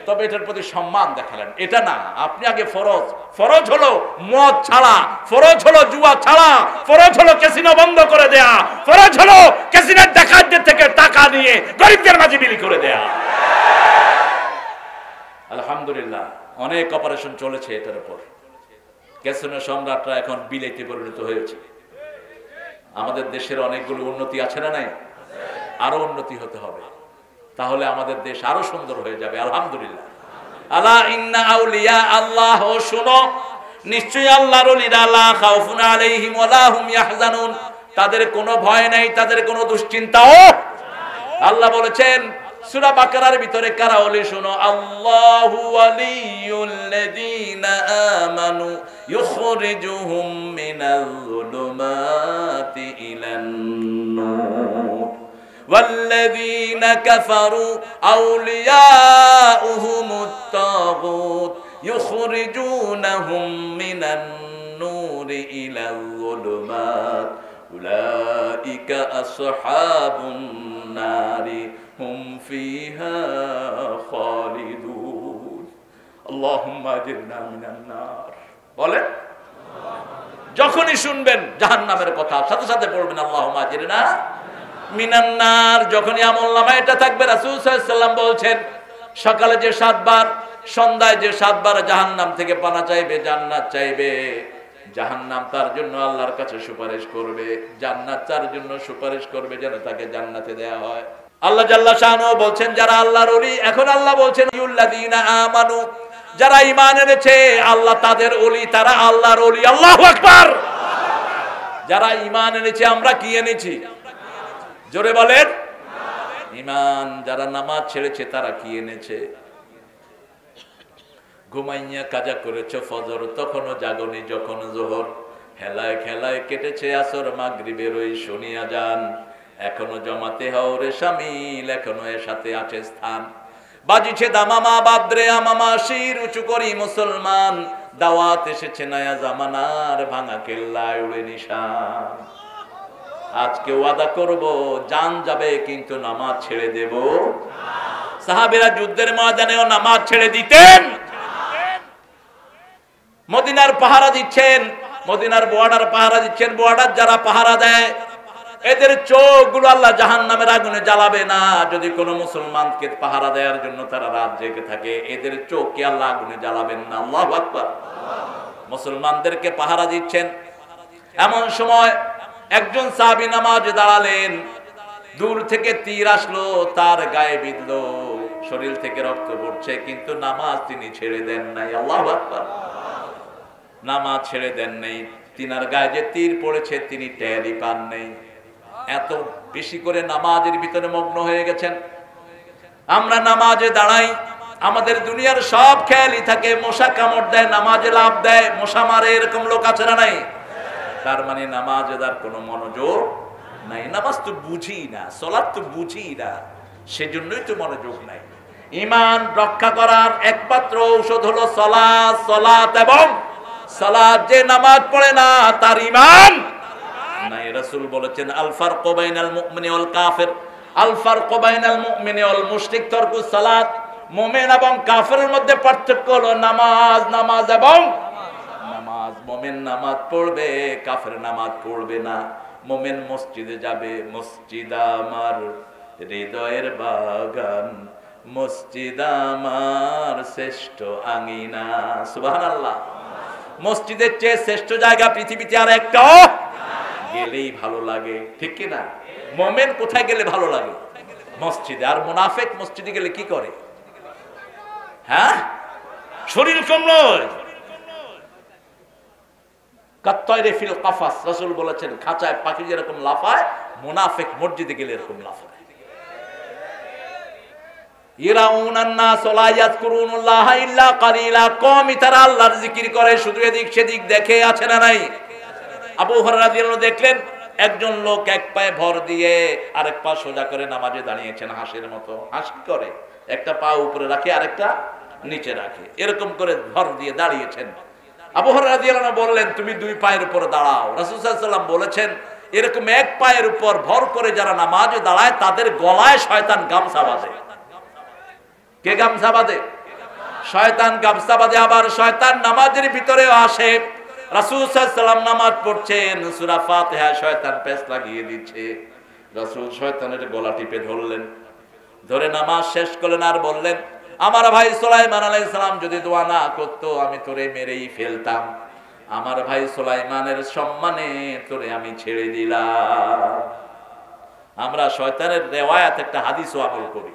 তবে এটার প্রতি সম্মান দেখালেন। এটা না, আপনি আগে ফরজ। ফরজ হলো মদ ছাড়া, ফরজ হলো জুয়া ছাড়া, ফরজ হলো ক্যাসিনো বন্ধ করে দেয়া, ফরজ হলো ক্যাসিনোর ডাকাতদের থেকে টাকা নিয়ে গরিবদের মাঝে বিলি করে দেয়া। আলহামদুলিল্লাহ অনেক অপারেশন চলেছে এটার উপর। ক্যাসিনো সম্রাটরা এখন বিলাইতে পরিণত হয়েছে। আমাদের দেশের অনেকগুলো উন্নতি আছে না নাই? আরো উন্নতি হতে হবে, তাহলে আমাদের দেশ আরো সুন্দর হয়ে যাবে। আলহামদুলিল্লাহ। আলা ইন্না আউলিয়া আল্লাহ, শুনো নিশ্চয়ই আল্লাহর ওলিরা লা খাউফুন আলাইহিম ওয়া লা হুম ইয়াহজানুন, তাদের কোনো ভয় নাই, তাদের কোনো দুশ্চিন্তাও। আল্লাহ বলেছেন সূরা বাকারার ভিতরে, কারা ওলি শুনো, আল্লাহু ওয়ালিয়ুল্লাযীনা আমানু ইউখরিজুহুম মিনাল যুলুমাতি ইলান নূর والذين كفروا أولياؤهم الطاغوت يخرجونهم من النور إلى الظلمات أولئك أصحاب النار هم فيها خالدون اللهم أجرنا من النار। বলেন যখনই শুনবেন জাহান্নামের কথা সাথে সাথে বলবেন আল্লাহুম্মা আজরিনা মিনান নার। যখনই আমলনামায় এটা থাকবে, রাসূল সাল্লাল্লাহু আলাইহি ওয়াসাল্লাম বলছেন সকালে যে 7 বার, সন্ধ্যায় যে 7 বার জাহান্নাম থেকে পানা চাইবে, জান্নাত চাইবে, জাহান্নাম তার জন্য আল্লাহর কাছে সুপারিশ করবে, জান্নাত তার জন্য সুপারিশ করবে যেন তাকে জান্নাতে দেয়া হয়। আল্লাহ জাল্লা শানহু বলছেন যারা আল্লাহর ওলি, এখন আল্লাহ বলছেন ইউল্লাযীনা আমানু, যারা ঈমান এনেছে আল্লাহ তাদের ওলি, তারা আল্লাহর ওলি। আল্লাহু আকবার। যারা ঈমান এনেছে, আমরা কি এনেছি? জোরে বলেন ঈমান। যারা নামাজ ছেড়েছে তারা কি এনেছে? ঘুমাইয়া কাজা করেছে ফজর, তখনও জাগনি যখন জোহর, হেলায় খেলায় কেটেছে আসর, মাগরিবের ওই শুনিয়া যান, এখনো জমাতে হওরে শামিল, এখনো এর সাথে আছে স্থান। বাজিছে দামামা বাদ্রে আমামা, শির উঁচু করি মুসলমান, দাওয়াত এসেছে নয়া জামানার, ভাঙা কেল্লায় উড়ে নিশান। আজকে ওয়াদা করব জান যাবে কিন্তু নামাজ ছেড়ে দেব। সাহাবীরা যুদ্ধের ময়দানেও নামাজ ছেড়ে দিতেন। মদিনার পাহারা দিচ্ছেন, মদিনার বর্ডার পাহারা দিচ্ছেন, বর্ডার যারা পাহারা দেয় এদের চোখগুলো আল্লাহ জাহান্নামের আগুনে জ্বালাবে না। যদি কোনো মুসলমানকে পাহারা দেওয়ার জন্য তারা রাত জেগে থাকে, এদের চোখকে আল্লাহ আগুনে জ্বালাবেন না। আল্লাহু আকবার। মুসলমানদেরকে পাহারা দিচ্ছেন, এমন সময় একজন সাহাবী নামাজে দাঁড়ালেন, দূর থেকে তীর আসলো, তার গায়ে বিঁধলো, শরীর থেকে রক্ত পড়ছে, কিন্তু নামাজ তিনি ছেড়ে দেন নাই। আল্লাহু আকবার। নামাজ ছেড়ে দেন নাই। তিনার গায়ে যে তীর পড়েছে তিনি টেরই পান নাই। এত বেশি করে নামাজের ভিতরে মগ্ন হয়ে গেছেন। আমরা নামাজে দাঁড়াই, আমাদের দুনিয়ার সব খেয়ালই থাকে, মশা কামড় দেয়, নামাজে লাভ দেয়, মশা মারে, এরকম লোক আছে না নাই? তার মানে নামাজে তার কোনো মনোযোগ নাই। নামাজ তো বুঝি না, সালাত তো বুঝি না, সেজন্যই তো মনোযোগ নাই। ঈমান রক্ষা করার একমাত্র ঔষধ হলো সালাত। সালাত এবং সালাত, যে নামাজ পড়ে না তার ঈমান নাই। রাসূল বলেছেন আল ফারকু বাইনাল মুমিনি ওয়াল কাফির, আল ফারকু বাইনাল মুমিনি ওয়াল মুশরিক তারকুস সালাত। মুমিন এবং কাফেরের মধ্যে পার্থক্য হলো নামাজ। নামাজ এবং নামাজ। মুমিন নামাজ পড়বে, কাফের নামাজ পড়বে না। মুমিন মসজিদে যাবে, মসজিদ আমার হৃদয়ের বাগান, মসজিদ আমার শ্রেষ্ঠ আঙিনা। সুবহানাল্লাহ। মসজিদের চেয়ে শ্রেষ্ঠ জায়গা পৃথিবীতে আর একটা গেলেই ভালো লাগে, ঠিক কি না? মুমিন কোথায় গেলে ভালো লাগে? মসজিদে। আর মুনাফিক মসজিদে গেলে কি করে? হ্যাঁ, শরীর কমলয় কাত্তায়রে ফিল কাফাস। রাসূল বলেছেন খাঁচায় পাখি যেরকম লাফায়, মুনাফিক মসজিদে গেলে এরকম লাফায়। ইরাউনান নাস ওয়া ইয়াযকুরুনাল্লাহ ইল্লা কালিলা, কওমি তারা আল্লাহর জিকির করে, শুধু এদিক সেদিক দেখে, আছে না নাই? আবু হুরায়রা রাদিয়াল্লাহু দেখলেন একজন লোক এক পায়ে ভর দিয়ে আরেক পা সোজা করে নামাজে দাঁড়িয়েছেন, হাঁসের মতো। হাঁস কি করে? একটা পা উপরে রাখে আরেকটা নিচে রাখে, এরকম করে ভর দিয়ে দাঁড়িয়েছেন। আবু হুরায়রা রাদিয়াল্লাহু বললেন তুমি দুই পায়ের উপর দাঁড়াও। রাসূল সাল্লাল্লাহু আলাইহি ওয়াসাল্লাম বলেছেন এরকম এক পায়ের উপর ভর করে যারা নামাজে দাঁড়ায় তাদের গলায় শয়তান গামছা বাঁধে। কে গামছা বাঁধে? শয়তান গামছা বাঁধে। আবার শয়তান নামাজের ভিতরেও আসে। রাসূল সাল্লাল্লাহু আলাইহি ওয়াসাল্লাম নামাজ পড়ছেন, সূরা ফাতিহা শয়তান পেশ লাগিয়ে দিচ্ছে। রাসূল শয়তানের গলা টিপে ধরলেন, ধরে নামাজ শেষ করলেন আর বললেন আমার ভাই সুলাইমান আলাইহিস সালাম যদি দোয়া না করতো আমি তোরে মেরেই ফেলতাম। আমার ভাই সুলাইমানের সম্মানে তোরে আমি ছেড়ে দিলাম। আমরা শয়তানের রিওয়ায়াত একটা হাদিসও আমল করি।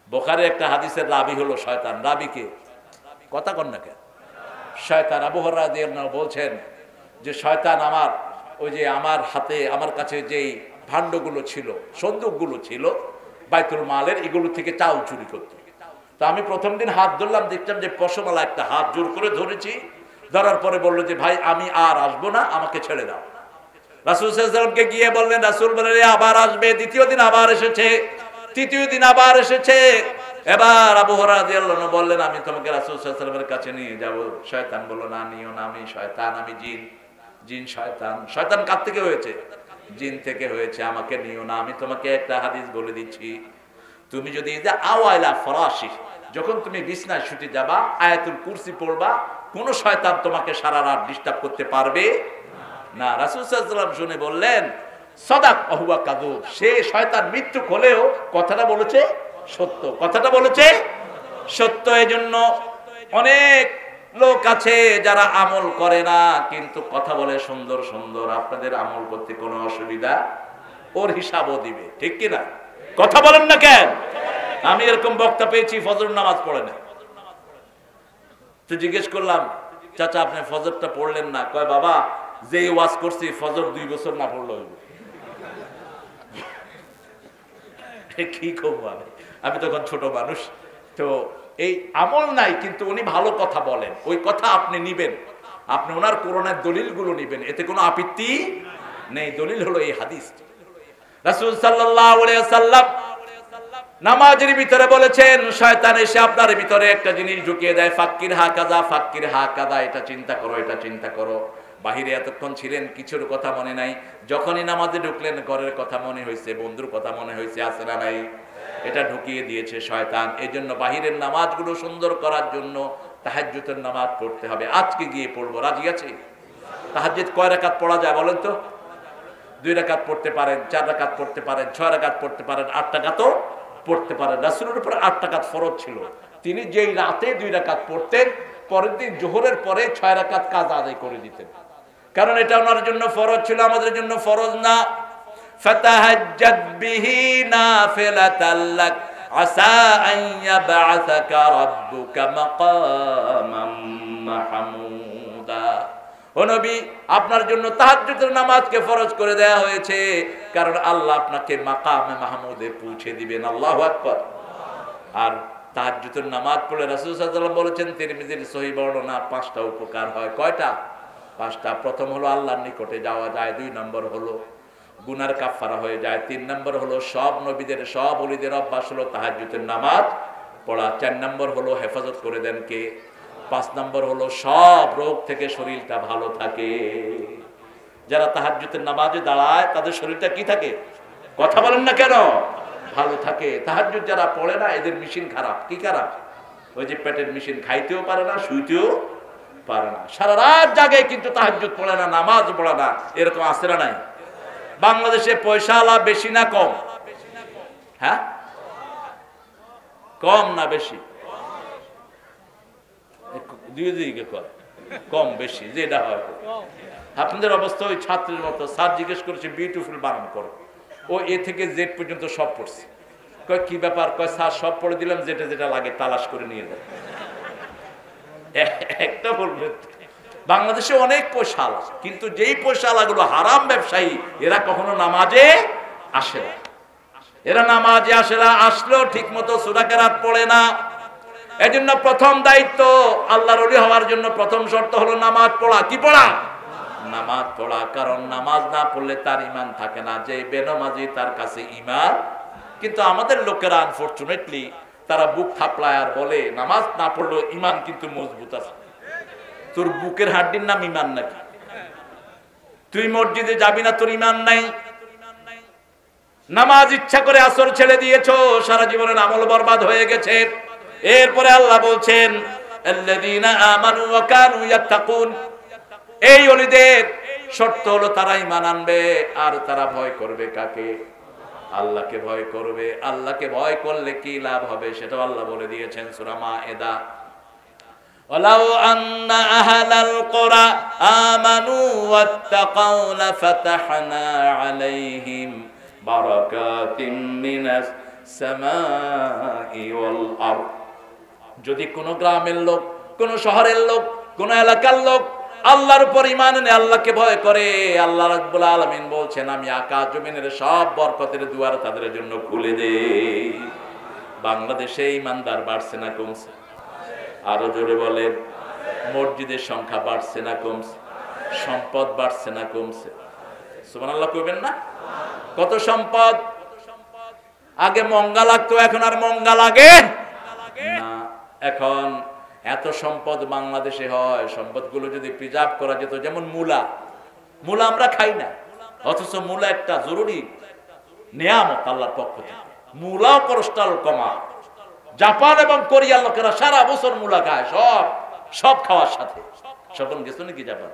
বুখারীর একটা হাদিসের রাবি হলো শয়তান। রাবি কে? কথা কন না কেন? শয়তান। আবু হুরায়রা রাদিয়াল্লাহু আনহু বলছেন যে শয়তান আমার ওই যে আমার হাতে আমার কাছে যেই ভাণ্ডগুলো ছিল, সন্দুকগুলো ছিল বাইতুল মালের, এগুলো থেকে চাল চুরি করতো। তো আমি প্রথম দিন হাত ধরলাম, দেখলাম যে পশমওয়ালা একটা হাত জোর করে ধরেছি। ধরার পরে বললো যে ভাই আমি আর আসবো না, আমাকে ছেড়ে দাও। রাসূল সাল্লাল্লাহু আলাইহি ওয়াসাল্লামকে গিয়ে বললেন, রাসূল বললেন আবার আসবে। দ্বিতীয় দিন আবার এসেছে, তৃতীয় দিন আবার এসেছে। এবার আবু হুরায়রা রাদিয়াল্লাহু আনহু বললেন আমি তোমাকে রাসূল সাল্লাল্লাহু আলাইহি ওয়াসাল্লামের কাছে নিয়ে যাব। শয়তান বলল না নিও না, আমি শয়তান, আমি জিন। জিন শয়তান। শয়তান কার থেকে হয়েছে? জিন থেকে হয়েছে। আমাকে নিও না, আমি তোমাকে একটা হাদিস বলে দিচ্ছি। তুমি যদি আওয়াইলা ফরাশি, যখন তুমি বিছনায় শুতে যাবা আয়াতুল কুরসি পড়বা, কোন শয়তান তোমাকে সারা রাত ডিস্টার্ব করতে পারবে না। রাসূল সাল্লাল্লাহু আলাইহি ওয়াসাল্লাম শুনে বললেন সাদাক ওয়া হুয়া কাযুব, সে শয়তান মিথ্যুক হলেও কথাটা বলেছে সত্য, কথাটা বলেছে সত্য। এজন্য অনেক লোক আছে যারা আমল করে না কিন্তু কথা বলে সুন্দর সুন্দর, আপনাদের আমল করতে কোনো অসুবিধা, ওর হিসাবও দিবে, ঠিক কিনা? কথা বলেন না কেন? আমি এরকম বক্তা পেয়েছি ফজর নামাজ পড়ে না, তো জিজ্ঞেস করলাম চাচা আপনি ফজরটা পড়লেন না? কয় বাবা যে ওয়াজ করছি ফজর 2 বছর না পড়লো হইব। কি করবো আমি তখন ছোট মানুষ, তো এই আমল নাই কিন্তু উনি ভালো কথা বলেন, ওই কথা আপনি নিবেন, আপনি ওনার কোরআনের দলিলগুলো নিবেন, এতে কোনো আপত্তি নেই। দলিল হলো এই হাদিস। রাসূল সাল্লাল্লাহু আলাইহি ওয়াসাল্লাম নামাজের ভিতরে বলেছেন শয়তান এসে আপনার ভিতরে একটা জিনিস ঢুকিয়ে দেয়, ফাক্কির হাকাযা, ফাক্কির হাকাযা, এটা চিন্তা করো, এটা চিন্তা করো। বাহিরে এতক্ষণ ছিলেন, কিছুর কথা মনে নাই, যখনই নামাজে ঢুকলেন ঘরের কথা মনে হয়েছে, বন্ধুর কথা মনে হয়েছে, আছে না নাই? এটা ঢুকিয়ে দিয়েছে শয়তান। এই জন্য বাহিরের নামাজগুলো সুন্দর করার জন্য তাহাজ্জুদের নামাজ পড়তে হবে। আজকে গিয়ে পড়বো, রাজি আছে? তাহাজ্জুদ কয় রাকাত পড়া যায় বলেন তো? 2 রাকাত পড়তে পারেন, 4 রাকাত পড়তে পারেন, 6 রাকাত পড়তে পারেন, 8 রাকাতও পড়তে পারেন। রাসূলের উপর 8 রাকাত ফরজ ছিল, তিনি যেই রাতে 2 রাকাত পড়তেন, পরের দিন জোহরের পরে 6 রাকাত কাজা আদায় করে দিতেন, কারণ এটা ওনার জন্য ফরজ ছিল, আমাদের জন্য ফরজ না। ফাতাহাজ্জাদ বিহি নাফিলাতাল লাক আসা আন ইয়াবআসাকা রাব্বুকা মাকামান মাহমুদা। ও নবী, আপনার জন্য তাহাজ্জুদের নামাজকে ফরজ করে দেয়া হয়েছে, কারণ আল্লাহ আপনাকে মাকামে মাহমুদে পৌঁছে দিবেন। আল্লাহু আকবার। আর তাহাজ্জুদের নামাজ পড়লে রাসূল সাল্লাল্লাহু আলাইহি ওয়াসাল্লাম বলেছেন, তিরমিজির সহিহ বর্ণনা, 5টা উপকার হয়। কয়টা? 5টা। প্রথম হলো আল্লাহর নিকটে যাওয়া যায়, 2 নম্বর হলো গুনার কাফারা হয়ে যায়, 3 নম্বর হলো সব নবীদের সব ওলিদের অভ্যাস হলো তাহাজ্জুদের নামাজ পড়া, 4 নম্বর হলো হেফাজত করে দেন কে, 5 নম্বর হলো সব রোগ থেকে শরীরটা ভালো থাকে। যারা তাহাজ্জুদের নামাজে দাঁড়ায় তাদের শরীরটা কি থাকে? কথা বলেন না কেন? ভালো থাকে। তাহাজ্জুদ যারা পড়ে না এদের মেশিন খারাপ। কি খারাপ? ওই যে পেটের মেশিন, খাইতেও পারে না, শুইতেও পারে না, সারা রাত জাগে কিন্তু তাহাজ্জুদ পড়ে না, নামাজ পড়ে না। এরকম আছে না নাই? বাংলাদেশে পয়সাওয়ালা বেশি না কম? হ্যাঁ, কম না বেশি? দুই কম বেশি যেটা হয়। আপনাদের অবস্থা ওই ছাত্রের মতো। স্যার জিজ্ঞেস করেছে বিউটিফুল বানান করো, ও এ থেকে জেড পর্যন্ত সব পড়ছে। কয় কি ব্যাপার? কয় স্যার সব পড়ে দিলাম, যেটা যেটা লাগে তালাশ করে নিয়ে যায়। একটা বলবেন বাংলাদেশে অনেক পয়সাওয়ালা, কিন্তু যেই পয়সাওয়ালাগুলো হারাম ব্যবসায়ী, এরা কখনো নামাজে আসে না। এরা নামাজে আসে না, আসলেও ঠিক মতো সূরা কেরাত পড়ে না। এজন্য প্রথম দায়িত্ব আল্লাহর ওলি হওয়ার জন্য প্রথম শর্ত হলো নামাজ পড়া। কি পড়া? নামাজ পড়া। কারণ নামাজ না পড়লে তার ঈমান থাকে না, যে বেনামাজি তার কাছে ঈমান। কিন্তু আমাদের লোকেরা আনফরচুনেটলি তারা বুক থাপড়ায় আর বলে নামাজ না পড়লেও ঈমান কিন্তু মজবুত আছে। তোর বুকের হাড্ডির নাম ঈমান নাকি? তুই মসজিদে যাবি না, তোর ঈমান নাই। নামাজ ইচ্ছা করে আসর ছেড়ে দিয়েছো, সারা জীবনের আমল বরবাদ হয়ে গেছে। এরপরে আল্লাহ বলছেন আল্লাযীনা আমানু ওয়া কানু ইয়াত্তাকুন, এই ওলিদের শর্ত হলো তারা ঈমান আনবে আর তারা ভয় করবে কাকে? আল্লাহকে ভয় করবে। আল্লাহকে ভয় করলে কি লাভ হবে সেটাও আল্লাহ বলে দিয়েছেন সূরা মায়েদা। ওয়ালাউ আন্না আহলাল কুরা আমানু ওয়াত্তাকাউ লাফাতাহনা আলাইহিম বারাকাতিম মিনাস সামাই ওয়াল আরদ। যদি কোন গ্রামের লোক, কোন শহরের লোক, কোন এলাকার লোক আল্লাহর উপর ঈমান এনে আল্লাহকে ভয় করে, আল্লাহ রাব্বুল আলামিন বলছেন আমি আকাশ জমিনের সব বরকতের দুয়ার তাদের জন্য খুলে দেই। বাংলাদেশে ঈমানদার বাড়ছে না কমছে? আরো জোরে বলেন। মসজিদের সংখ্যা বাড়ছে না কমছে? সম্পদ বাড়ছে না কমছে? সুবহানাল্লাহ কইবেন না? কত সম্পদ! আগে মঙ্গা লাগতো, এখন আর মঙ্গা লাগে না। এখন এত সম্পদ বাংলাদেশে হয়, সম্পদগুলো যদি প্রিজার্ভ করা যেত, যেমন মূলা। মূলা আমরা খাই না, অথচ মূলা একটা জরুরি নিয়ামত আল্লাহর পক্ষ থেকে। মূলাও কোলেস্টেরল কমা। জাপান এবং কোরিয়ার লোকেরা সারা বছর মূলা খায়, সব খাওয়ার সাথে। স্বপন গেছো নাকি জাপান?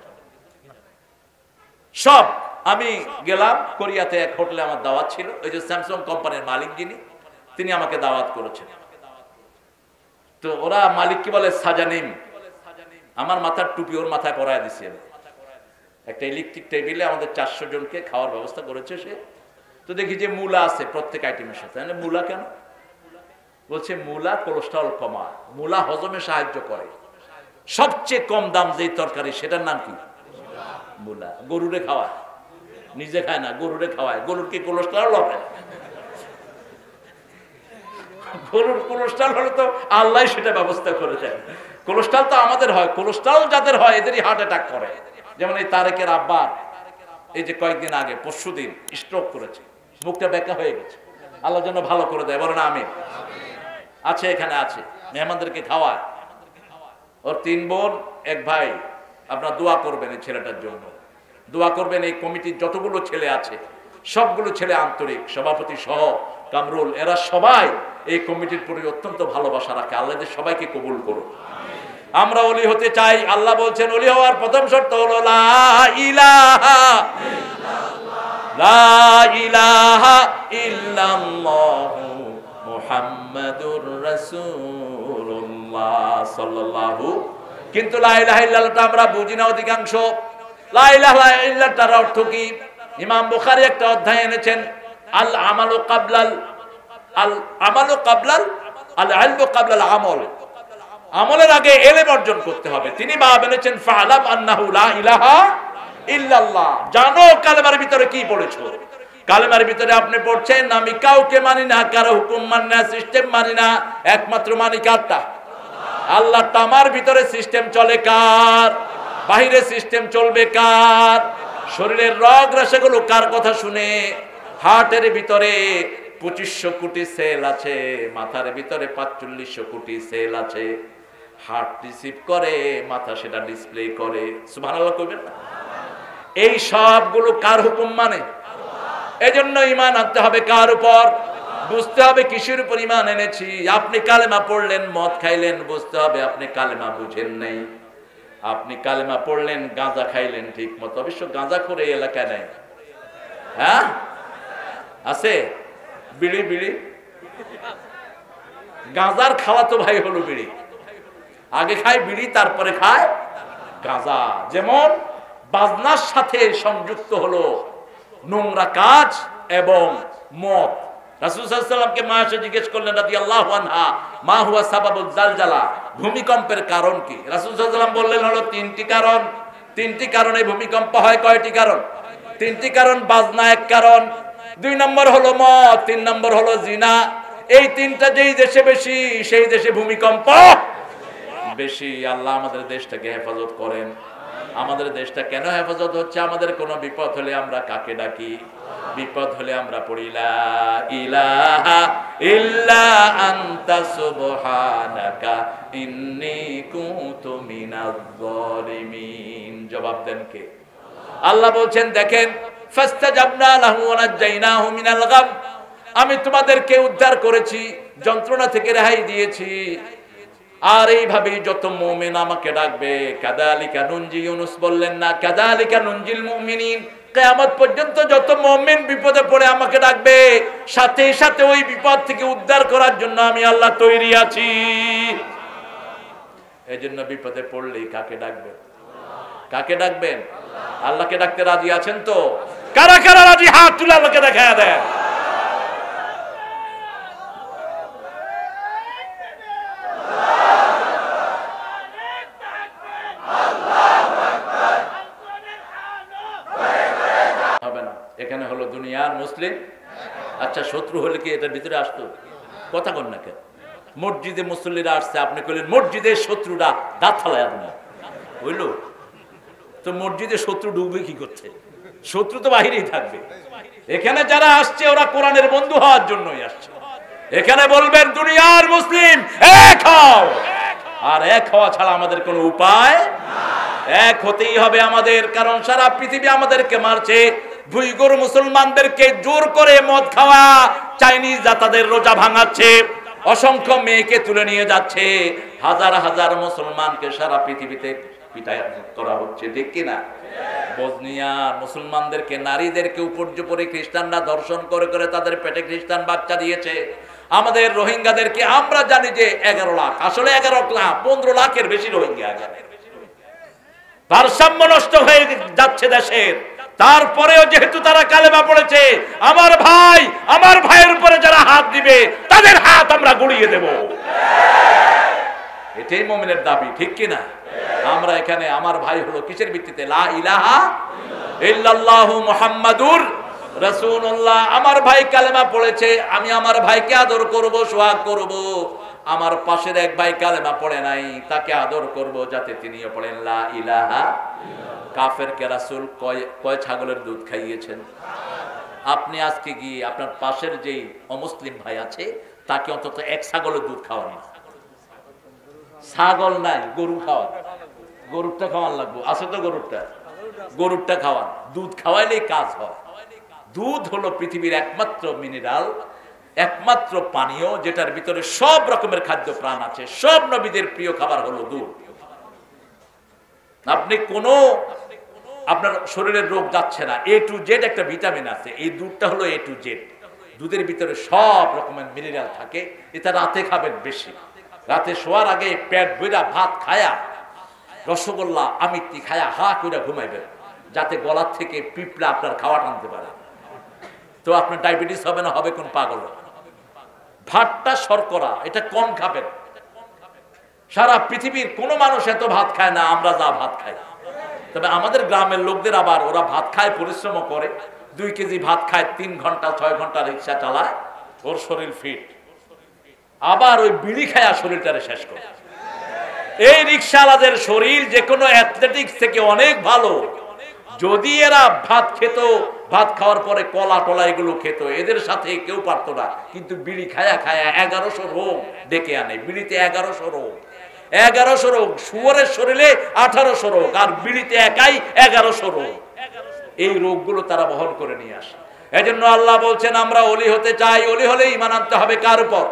সব। আমি গেলাম কোরিয়াতে, এক হোটেলে আমার দাওয়াত ছিল। ওই যে স্যামসাং কোম্পানির মালিক যিনি, তিনি আমাকে দাওয়াত করেছেন। তো ওরা মালিককে বলে সাজানিম, আমার মাথার টুপি ওর মাথায় পরায় দিছি আমি। একটা ইলেকট্রিক টেবিলে আমাদের 400 জনকে খাওয়ার ব্যবস্থা করেছে সে। তো দেখি যে মূলা আছে প্রত্যেক আইটেমের সাথে। মূলা কেন? বলছে মূলা কোলেস্ট্রল কমায়, মূলা হজমে সাহায্য করে। সবচেয়ে কম দাম যে তরকারি সেটার নাম কি? মূলা। গরুরে খাওয়ায়, নিজে খায় না, গরুরে খাওয়ায়। গরুর কি কোলেস্ট্রল হবে? গরুর কোলেস্ট্রল হলে তো আল্লাহ সেটা ব্যবস্থা করে দেয়। কোলেস্ট্রল তো আমাদের হয়, কোলেস্ট্রল যাদের হয় এদেরই হার্ট অ্যাটাক করে। যেমন এই তারেকের আব্বা এই যে কয়েকদিন আগে পরশুদিন স্ট্রোক করেছে, মুখটা বেঁকা হয়ে গেছে। আল্লাহ যেন ভালো করে দেয়, বলেন আমিন। আছে এখানে আছে, মেহমানদেরকে খাওয়ায়। ওর 3 বোন 1 ভাই। আপনারা দোয়া করবেন এই ছেলেটার জন্য, দোয়া করবেন। এই কমিটির যতগুলো ছেলে আছে সবগুলো ছেলে আন্তরিক, সভাপতি সহ কামরুল, এরা সবাই এই কমিটির প্রতি অত্যন্ত ভালোবাসা রাখে। আল্লাহ সবাইকে কবুল করুন। আমরা ওলি হতে চাই। আল্লাহ বলছেন ওলি হওয়ার প্রথম শর্ত হলো লা ইলাহা ইল্লাল্লাহ, লা ইলাহা ইল্লাল্লাহু মুহাম্মাদুর রাসূলুল্লাহ সাল্লাল্লাহু। কিন্তু লা ইলাহা ইল্লাল্লাহটা আমরা বুঝি না অধিকাংশ। লা ইলাহা ইল্লাল্লাহর অর্থ কি? ইমাম বুখারী একটা অধ্যায় এনেছেন, আল আমালু ক্বাবলাল আল আমালু ক্বাবলাল আল ইলমু ক্বাবলাল আমল। আমলের আগে ইলম অর্জন করতে হবে। তিনি বলেছেন ফা'লাম আন্নাহু লা ইলাহা ইল্লাল্লাহ। জানো কালেমার ভিতরে কি পড়েছো। কালেমার ভিতরে আপনি পড়ছেন আমি কাউকে মানি না, কারো হুকুম মানি না, সিস্টেম মানি না, একমাত্র মানি কারটা? আল্লাহটা। আমার ভিতরে সিস্টেম চলে কার? বাহিরে সিস্টেম চলবে কার? শরীরের রগ রাশিগুলো কার কথা শুনে? হার্টের ভিতরে 2500 কোটি সেল আছে, মাথার ভিতরে 4500 কোটি সেল আছে। হার্ট রিসিভ করে, মাথা সেটা ডিসপ্লে করে। সুবহানাল্লাহ কইবেন না? এই সবগুলো কার হুকুম মানে? এজন্য ঈমান আনতে হবে কার উপর? বুঝতে হবে কিসের উপর ঈমান এনেছি। আপনি কালেমা পড়লেন, মদ খাইলেন, বুঝতে হবে আপনি কালেমা বুঝেন নাই। আপনি কালেমা পড়লেন, গাঁজা খাইলেন ঠিক মতো। অবশ্য গাঁজা করে এই এলাকায় নাই, হ্যাঁ আছে। বিড়ি বিড়ি গাঁজার খাওয়া তো ভাই হলো বিড়ি। আগে খায় বিড়ি, তারপরে খায় গাঁজা। যেমন বাজনার সাথে সংযুক্ত হলো নোংরা কাজ এবং মদ। রাসূল সাল্লাল্লাহু আলাইহি ওয়াসাল্লামকে মা এসে জিজ্ঞেস করলেন রাদিয়াল্লাহু আনহা, মা হুয়া সাবাবুল জালজালা, ভূমিকম্পের কারণ কি? রাসূল সাল্লাল্লাহু আলাইহি ওয়াসাল্লাম বললেন হলো 3টি কারণ। 3টি কারণে ভূমিকম্প হয়। কয়টি কারণ? 3টি কারণ। বাজনা 1 কারণ, 2 নম্বর হলো মদ, 3 নম্বর হলো জিনা। এই 3টা যেই দেশে বেশি সেই দেশে ভূমিকম্প বেশি। আল্লাহ আমাদের দেশটাকে হেফাজত করেন। আমাদের দেশটা কেন হেফাজত হচ্ছে? আমাদের কোনো বিপদ হলে আমরা কাকে ডাকি? বিপদ হলে আমরা পড়ি লা ইলাহা ইল্লা আনতা সুবহানাকা ইন্নী কুনতু মিনাজ জালিমিন। জবাব দেন কে? আল্লাহ বলছেন দেখেন, ফাস্তাজাবনা লাহু ওয়া নাজাইনাহু মিনাল গাম। আমি তোমাদেরকে উদ্ধার করেছি, যন্ত্রণা থেকে রেহাই দিয়েছি। আর এইভাবেই যত মুমিন আমাকে ডাকবে, কাযালিকা নুনজি, ইউনূস বললেন না কাযালিকা নুনজিল মুমিনিন। কিয়ামত পর্যন্ত যত মুমিন বিপদে পড়ে আমাকে ডাকবে, সাথে সাথে ওই বিপদ থেকে উদ্ধার করার জন্য আমি আল্লাহ তৈরি আছি। এজন্য বিপদে পড়লেই কাকে ডাকবেন? কাকে ডাকবেন? আল্লাহকে ডাকতে রাজি আছেন তো? কারা কারা রাজি হাত তুলে আল্লাহকে দেখায়া দেন। হবে না। এখানে হলো দুনিয়ার মুসলিম। আচ্ছা, শত্রু হলে কি এটার ভিতরে আসতো? কথা কন না কেন? মসজিদে মুসল্লিরা আসছে, আপনি কইলেন মসজিদের শত্রুরা দাঁত ফালায় আপনার হইল তো? মসজিদে শত্রু ডুববে কি করছে? শত্রু তো বাহিরেই থাকবে। এখানে যারা আসছে ওরা কোরআনের বন্ধু হওয়ার জন্যই আসছে। এখানে বলবেন দুনিয়ার মুসলিম এক হও, আর এক হওয়া ছাড়া আমাদের কোনো উপায়। এক হতেই হবে আমাদের, কারণ সারা পৃথিবী আমাদেরকে মারছে। ভুইগোর মুসলমানদেরকে জোর করে মদ খাওয়া, চাইনিজ তাদের রোজা ভাঙাচ্ছে, অসংখ্য মেয়েকে তুলে নিয়ে যাচ্ছে, হাজার হাজার মুসলমানকে সারা পৃথিবীতে পিটায় করা হচ্ছে, ঠিক কিনা? বসনিয়া মুসলমানদেরকে, নারীদেরকে উপর্য করে খ্রিস্টানরা ধর্ষণ করে করে তাদের পেটে খ্রিস্টান বাচ্চা দিয়েছে। আমাদের রোহিঙ্গাদেরকে আমরা জানি যে 11 লাখ, আসলে 11 লাখ 15 লাখের বেশি রোহিঙ্গা। ভারসাম্য নষ্ট হয়ে যাচ্ছে দেশের, তারপরেও যেহেতু তারা কালেমা পড়েছে, আমার ভাইয়ের উপরে যারা হাত দিবে তাদের হাত আমরা গুড়িয়ে দেব, এটাই মুমিনের দাবি, ঠিক কিনা? আমরা এখানে আমার ভাই হলো কিসের ভিত্তিতে? লা ইলাহা ইল্লাল্লাহু মুহাম্মাদুর রাসূলুল্লাহ। আমার ভাই কালেমা পড়েছে, আমি আমার ভাইকে আদর করব, সোহাগ করব। আমার পাশের এক ভাই কালেমা পড়ে নাই, তাকে আদর করব যাতে তিনিও পড়েন লা ইলাহা। কাফেরকে রাসূল কয় ছাগলের দুধ খাইয়েছেন? আপনি আজকে গিয়ে আপনার পাশের যেই অমুসলিম ভাই আছে তাকে অন্তত এক ছাগলের দুধ খাওয়ান। ছাগল নাই, গরু খাওয়ান, গরুরটা খাওয়ান লাগবে, আছে তো গরুরটা খাওয়ান। দুধ খাওয়াইলেই কাজ হয়। দুধ হলো পৃথিবীর একমাত্র মিনারেল, একমাত্র পানীয় যেটার ভিতরে সব রকমের খাদ্য প্রাণ আছে। সব নবীদের প্রিয় খাবার হলো দুধ। আপনি আপনার শরীরের রোগ যাচ্ছে না, A to Z একটা ভিটামিন আছে, এই দুধটা হলো A to Z। দুধের ভিতরে সব রকমের মিনারেল থাকে। এটা রাতে খাবেন বেশি, রাতে শোয়ার আগে পেট ভরা ভাত খায়া, রসগোল্লা আমিত্তি খায়া হা করে ঘুমাইবেন, যাতে গলার থেকে পিঁপড়া আপনার খাওয়া টানতে পারে। তো আপনার ডায়াবেটিস হবে না, হবে কোন পাগল? ভাতটা শর্করা, এটা কম খাবেন। সারা পৃথিবীর কোন মানুষ এত ভাত খায় না আমরা যা ভাত খাই। তবে আমাদের গ্রামের লোকদের আবার ওরা ভাত খায়, পরিশ্রম করে, 2 কেজি ভাত খায়, 3 ঘন্টা 6 ঘন্টা রিক্সা চালায়, ওর শরীর ফিট। আবার ওই বিড়ি খায়া শরীরটারে শেষ করে। এই রিক্সাওয়ালাদের শরীর যে কোনো অ্যাথলেটিক্স থেকে অনেক ভালো। যদি এরা ভাত খেত, ভাত খাওয়ার পরে কলা টলা এগুলো খেত, এদের সাথে কেউ পারতো না। কিন্তু বিড়ি খায়া 1100 রোগ ডেকে আনে। বিড়িতে 1100 রোগ, 1100 রোগ। শুয়োরের শরীরে 1800 রোগ, আর বিড়িতে একাই 1100 রোগ। এই রোগগুলো তারা বহন করে নিয়ে আসে। এজন্য আল্লাহ বলছেন আমরা ওলি হতে চাই, ওলি হলে ঈমান আনতে হবে কার উপর?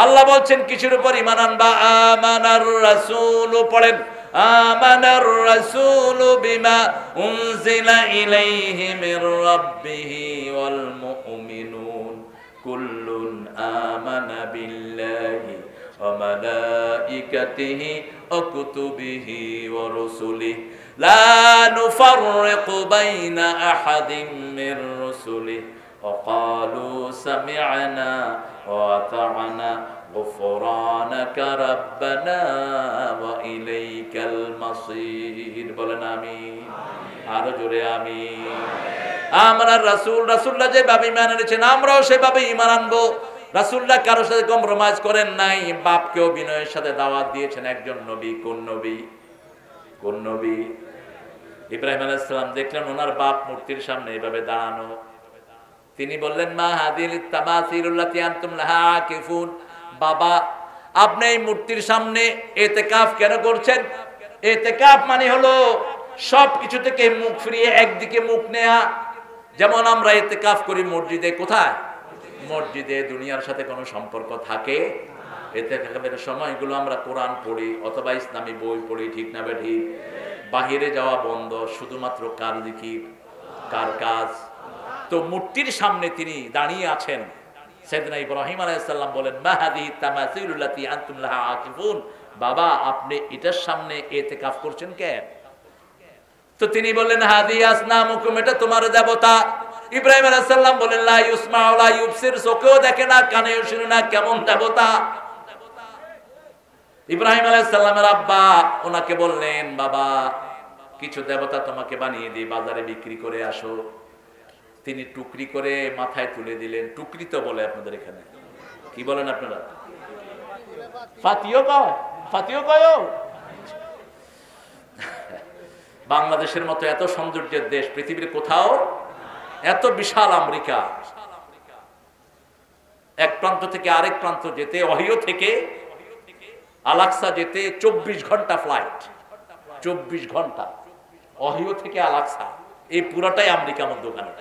আল্লাহ বলছেন কিসের উপর ঈমান আনবা? আমানার রাসূল, পড়েন আমানার রাসূল বিমা উনজিলা ইলাইহি মির রাব্বিহি ওয়াল মুমিনুন কুল্লুন আমানা বিল্লাহি ওয়া মালাইকাতিহি ওয়া কুতুবিহি ওয়া রুসুলিহি লা নুফাররিকু বাইনা আহাদিম মির রুসুলিহি ওয়া ক্বালু সামি'না ওয়া আতা'না গুফরানাকা রাব্বানা ওয়া ইলাইকাল মাসির। বলেন আমিন, আরো জোরে আমিন। আমরা রাসূলুল্লাহ যেভাবে ঈমান এনেছেন আমরাও সেভাবে ঈমান আনবো। রাসূলুল্লাহ কারোর সাথে কম্প্রোমাইজ করেন নাই, বাপকেও বিনয়ের সাথে দাওয়াত দিয়েছেন। একজন নবী, কোন নবী? ইব্রাহিম আলাইহিস সালাম দেখলেন ওনার বাপ মূর্তির সামনে এভাবে দাঁড়ানো। তিনি বললেন মা হাদিল তামাসিলুল্লাতি আনতুম লাহা আকিফুন। বাবা, আপনি এই মূর্তির সামনে ইতিকাফ কেন করছেন? ইতিকাফ মানে হলো সবকিছু থেকে মুখ ফিরিয়ে একদিকে মুখ নেয়া। যেমন আমরা ইতিকাফ করি মসজিদে, কোথায়? মসজিদে। দুনিয়ার সাথে কোনো সম্পর্ক থাকে? ইতিকাফের সময়গুলো আমরা কোরআন পড়ি অথবা ইসলামী বই পড়ি, ঠিক না বেঠিক? বাহিরে যাওয়া বন্ধ, শুধুমাত্র কার জিকির, কার কাজ? তো মূর্তির সামনে তিনি দাঁড়িয়ে আছেন। সাইয়েদনা ইব্রাহিম আলাইহিস সালাম বলেন মা হাদিহি তামাসিলুল্লাতি আনতুম লাহা আকিফুন। বাবা, আপনি এটার সামনে ইতিকাফ করছেন কেন? তো তিনি বললেন হাদিহি আসনামুকুম, এটা তোমার দেবতা। ইব্রাহিম আলাইহিস সালাম বলেন লা ইউসমা ওয়া লা ইউবসির, চোখেও দেখে না, কানেও শুনে না, কেমন দেবতা? ইব্রাহিম আলাইহিস সালামের আব্বা ওনাকে বললেন বাবা, কিছু দেবতা তোমাকে বানিয়ে দিই, বাজারে বিক্রি করে আসো। তিনি টুকরি করে মাথায় তুলে দিলেন। টুকরি তো বলে আপনাদের এখানে, কি বলেন আপনারা? ফাতিও কয়। বাংলাদেশের মতো এত সৌন্দর্যের দেশ পৃথিবীর কোথাও, এত বিশাল আমেরিকা, এক প্রান্ত থেকে আরেক প্রান্ত যেতে, ওহিও থেকে আলাক্সা যেতে 24 ঘন্টা ফ্লাইট। 24 ঘন্টা ওহিও থেকে আলাক্সা, এই পুরাটাই আমেরিকার মধ্যখানে।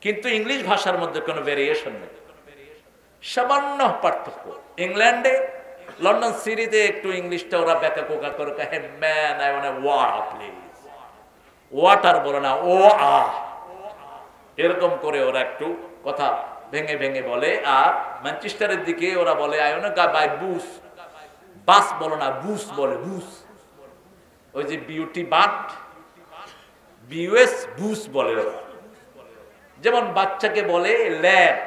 কিন্তু ইংলিশ ভাষার মধ্যে কোনো ভেরিয়েশন নেই, সামান্য পার্থক্য। ইংল্যান্ডে লন্ডন সিটিতে একটু ইংলিশটা ওরা ব্যাকা কোকা করে hey man I want water please, water বলে না, ও আ, এরকম করে ওরা একটু কথা ভেঙে ভেঙে বলে। আর ম্যানচেস্টারের দিকে ওরা বলে আয়োনা বাই বুস, বাস বলো না, বুস বলে, বুস। ওই যে বিউটি বাট, বিউএস, বুস বলে ওরা। যেমন বাচ্চাকে বলে ল্যাড,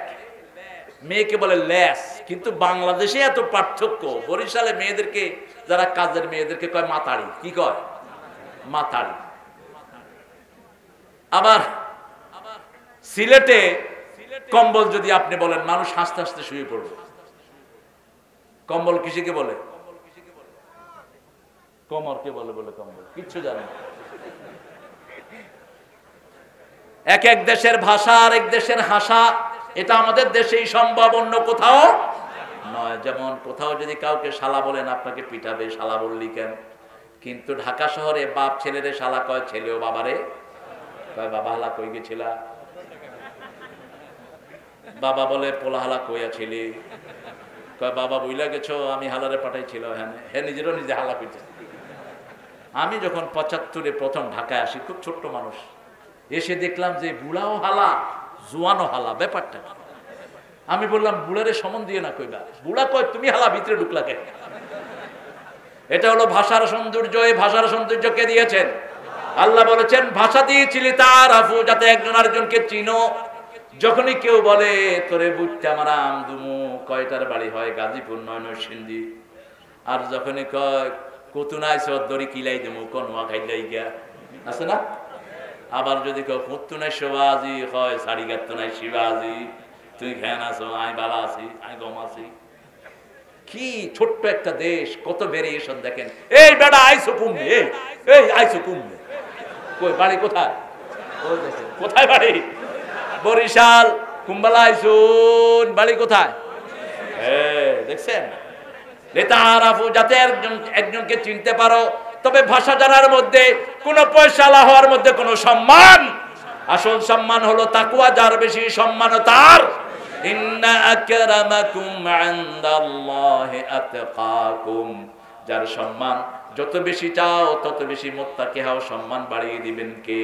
মেয়েকে বলে ল্যাস। কিন্তু বাংলাদেশে এত পার্থক্য। বরিশালে মেয়েদেরকে, যারা কাজের মেয়েদেরকে কয় মাতাড়ি। কি কয়? মাতাড়ি। আবার সিলেটে কম্বল যদি আপনি বলেন, মানুষ হাসতে হাসতে শুয়ে পড়বে। কম্বল কিসেকে বলে? কোমরকে বলে। বলে কম্বল, কিচ্ছু জানে না। এক এক দেশের ভাষা আর এক দেশের হাসা, এটা আমাদের দেশেই সম্ভব, অন্য কোথাও নয়। যেমন কোথাও যদি কাউকে শালা বলেন, আপনাকে পিটাবে, শালা বললি কেন। কিন্তু ঢাকা শহরে বাপ ছেলেরে শালা কয়, ছেলেও বাবারে কয় বাবা হালা কই গেছিলা। বাবা বলে পোলা হালা কইয়া ছেলে, কয় বাবা বইলা গেছো, আমি হালারে পাঠাইছিল। হ্যাঁ, নিজেরও নিজে হালা কইছে। আমি যখন ৭৫-এ প্রথম ঢাকায় আসি, খুব ছোট্ট মানুষ, এসে দেখলাম যে বুড়াও হালা, জোয়ানও হালা। ব্যাপারটা আমি বললাম, বুড়ারে সমন দিয়ে না কইবা। বুড়া কয় তুমি হালা, ভিতরে ঢুকলা কেন? এটা হলো ভাষার সৌন্দর্য। এই ভাষার সৌন্দর্য কে দিয়েছেন? আল্লাহ বলেছেন ভাষা দিয়েছিলি তার আফু, যাতে একজন আরেকজনকে চিনো। যখনই কেউ বলে তোরে বুঝতে আমার আমদুমু, কয়টার বাড়ি হয় গাজীপুর, নয়নসিংদী। আর যখনই কয় কতুনাই সদরি কিলাই দেবো, কনুয়া খাইলাই গিয়া, আছে না? আবার যদি কেউ পুত্তু নাই শিবাজি, হয় শাড়ি গাত্ত নাই শিবাজি, তুই খেয়ে আছো, আমি ভালো আছি, আমি গম আছি। কি ছোট্ট একটা দেশ, কত ভেরিয়েশন দেখেন। এই বেটা আইসো কুম্ভে, এই আইসো কুম্ভে, কই বাড়ি কোথায়? ওই দেখেন কোথায় বাড়ি? বরিশাল। কুম্বালা আইসুন, বাড়ি কোথায়? দেখছেন? যাতে একজনকে চিনতে পারো। তবে ভাষা জানার মধ্যে কোনো পয়সালা হওয়ার মধ্যে কোনো সম্মান, আসল সম্মান হলো তাকওয়া, যার বেশি সম্মান তার। ইন্না আকরামাকুম ইনদাল্লাহি আতকাকুম, যার সম্মান যত বেশি চাও তত বেশি মুত্তাকি হও, সম্মান বাড়িয়ে দিবেন কে?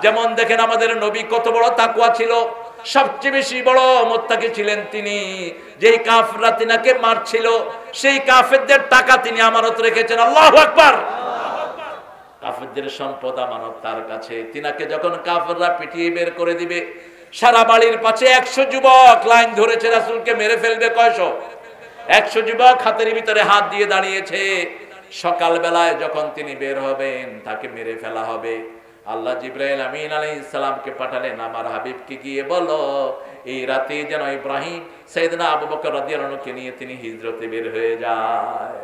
যেমন দেখেন আমাদের নবী কত বড় তাকওয়া ছিল, সবচেয়ে বেশি বড় মুত্তাকি ছিলেন তিনি। যেই কাফেররা তিনাকে মারছিল, সেই কাফেরদের টাকা তিনি আমানত রেখেছেন। আল্লাহু আকবার। কাফেরদের সম্পদ আমানত তার কাছে। তিনাকে যখন কাফেররা পিটিয়ে বের করে দিবে, সারা বাড়ির পাশে 100 যুবক লাইন ধরেছে, রাসূলকে মেরে ফেলবে। কয়শো? 100 যুবক হাতের ভিতরে হাত দিয়ে দাঁড়িয়েছে। সকাল বেলায় যখন তিনি বের হবেন, তাকে মেরে ফেলা হবে। আল্লাহ জিবরাইল আমিন আলাইহিস সালামকে পাঠালেন, আমার হাবিবকে গিয়ে বলো এই রাতে যেন ইব্রাহিম সাইয়েদনা আবু বকর রাদিয়াল্লাহু আনহুকে নিয়ে তিনি হিজরতে বের হয়ে যায়।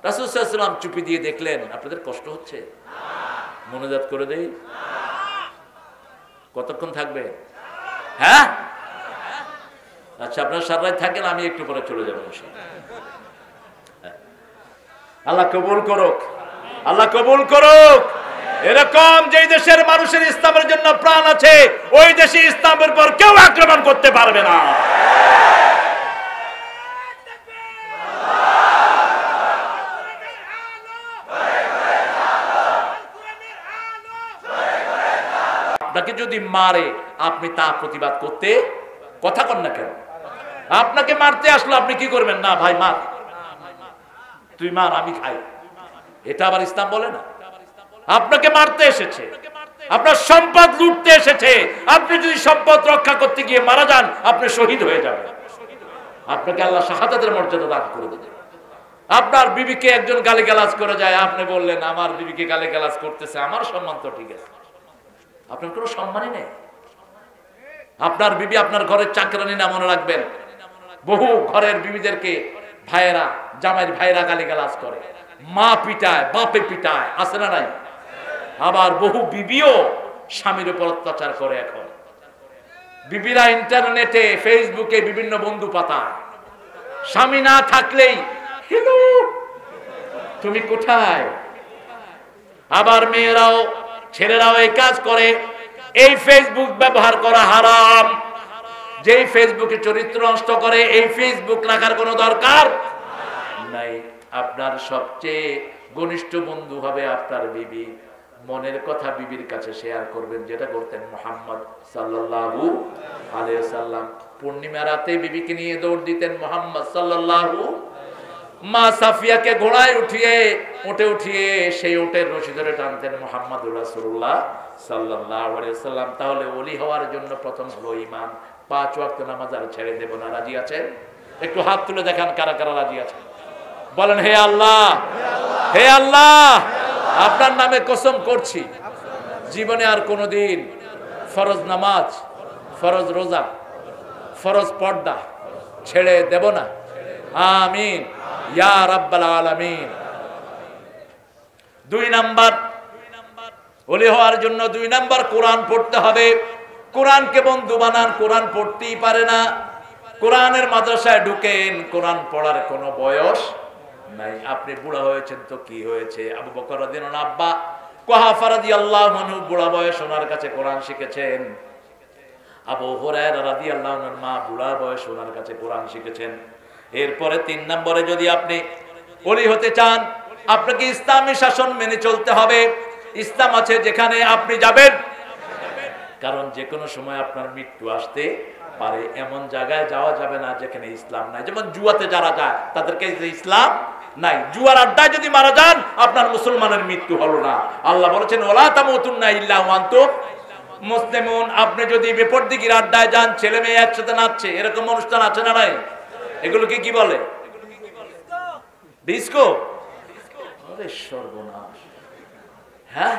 রাসূল সাল্লাল্লাহু আলাইহি ওয়াসাল্লাম চুপি দিয়ে দেখলেন, আপনাদের কষ্ট হচ্ছে? মনোজাত করে দেই। কতক্ষণ থাকবে? হ্যাঁ, আচ্ছা আপনারা সারা রাত থাকেন, আমি একটু পরে চলে যাবো। আল্লাহ কবুল করুক, আল্লাহ কবুল করুক। এরকম যে দেশের মানুষের ইসলামের জন্য প্রাণ আছে, ওই দেশে ইসলামের পর কেউ আক্রমণ করতে পারবে না। আপনাকে যদি মারে, আপনি তা প্রতিবাদ করতে কথা কন না কেন? আপনাকে মারতে আসলো, আপনি কি করবেন? না ভাই মার, তুই মার, আমি খাই। এটা আবার ইসলাম বলে না। আপনাকে মারতে এসেছে, আপনার সম্পদ লুটতে এসেছে। আপনি যদি সম্পদ রক্ষা করতে গিয়ে মারা যান, আপনি শহীদ হয়ে যাবেন। আপনাকে আল্লাহ শাহাদাতের মর্যাদা দান করে দেবে। আপনার বিবিকে একজন গালিগালাজ করে যায়, আপনি বললেন আমার বিবিকে গালিগালাজ করতেছে, আমার সম্মান তো ঠিক আছে। আপনার কোনো সম্মানই নেই। আপনার বিবি আপনার ঘরের চাকরানি না, মনে রাখবেন। বহু ঘরের বিবিদেরকে ভাইয়েরা, জামাইয়ের ভাইয়েরা গালিগালাজ করে, মা পিটায়, বাপে পিটায়, আছে না নাই? আবার বহু বিবিও স্বামীর উপর অত্যাচার করে। এখন বিবিরা ইন্টারনেটে, ফেসবুকে বিভিন্ন বন্ধু পাতায়, স্বামী না থাকলেই হ্যালো তুমি কোথায়। আবার মেয়েরাও, ছেলেরাও এই কাজ করে। এই ফেসবুক ব্যবহার করা হারাম। যেই ফেসবুকে চরিত্র নষ্ট করে, এই ফেসবুক রাখার কোনো দরকার নাই। আপনার সবচেয়ে ঘনিষ্ঠ বন্ধু হবে আপনার বিবি। মনের কথা বিবির কাছে শেয়ার করবেন, যেটা করতেন মুহাম্মদ সাল্লাল্লাহু আলাইহি ওয়াসাল্লাম। পূর্ণিমা রাতে বিবিকে নিয়ে দৌড় দিতেন মুহাম্মদ সাল্লাল্লাহু। মা সাফিয়াকে ঘোড়ায় উঠিয়ে সেই উটের রশি ধরে টানতেন মুহাম্মদুর রাসূলুল্লাহ সাল্লাল্লাহু আলাইহি ওয়াসাল্লাম। তাহলে ওলি হওয়ার জন্য প্রথম হলো ঈমান। 5 ওয়াক্ত নামাজ আর ছেড়ে দেব না। রাজি আছেন? একটু হাত তুলে দেখান কারা কারা রাজি আছেন। বলেন, হে আল্লাহ, হে আল্লাহ, আপনার নামে কসম করছি জীবনে আর কোনোদিন ফরজ নামাজ, ফরজ রোজা, ফরজ পর্দা ছেড়ে দেব না। আমিন ইয়া রাব্বাল আলামিন। 2 নাম্বার, ওলি হওয়ার জন্য 2 নাম্বার কোরআন পড়তে হবে। কোরআনকে বন্ধু বানান। কোরআন পড়তেই পারে না, কোরআনের মাদ্রাসায় ঢুকেন। কোরআন পড়ার কোনো বয়স নাই। আপনি বুড়া হয়েছেন তো কি হয়েছে? আবু বকর রাদিয়াল্লাহু আনহু আব্বা কুহাফা রাদিয়াল্লাহু আনহু বুড়া বয়স ওনার কাছে কোরআন শিখেছেন। আবু হুরায়রা রাদিয়াল্লাহু আনহুর মা বুড়া বয়স ওনার কাছে কোরআন শিখেছেন। এরপরে 3 নম্বরে যদি আপনি ওলি হতে চান, আপনাকে ইসলামী শাসন মেনে চলতে হবে। ইসলাম আছে যেখানে আপনি যাবেন, কারণ যে কোনো সময় আপনার মৃত্যু আসতে পারে। এমন জায়গায় যাওয়া যাবে না যেখানে ইসলাম নাই। যেমন জুয়াতে যারা যায় তাদেরকে ইসলাম নাই। জুয়ার আড্ডায় যদি মারা যান, আপনার মুসলমানের মৃত্যু হলো না। আল্লাহ বলেছেন ওয়ালা তামুতুন্না ইল্লা ওয়া আনতুম মুসলিমুন। আপনি যদি বেপরদিগির আড্ডায় যান, ছেলে মেয়ে একসাথে নাচছে, এরকম অনুষ্ঠান আছে না নাই? এগুলোকে কি বলে? ডিস্কো। আরে সর্বনাশ! হ্যাঁ,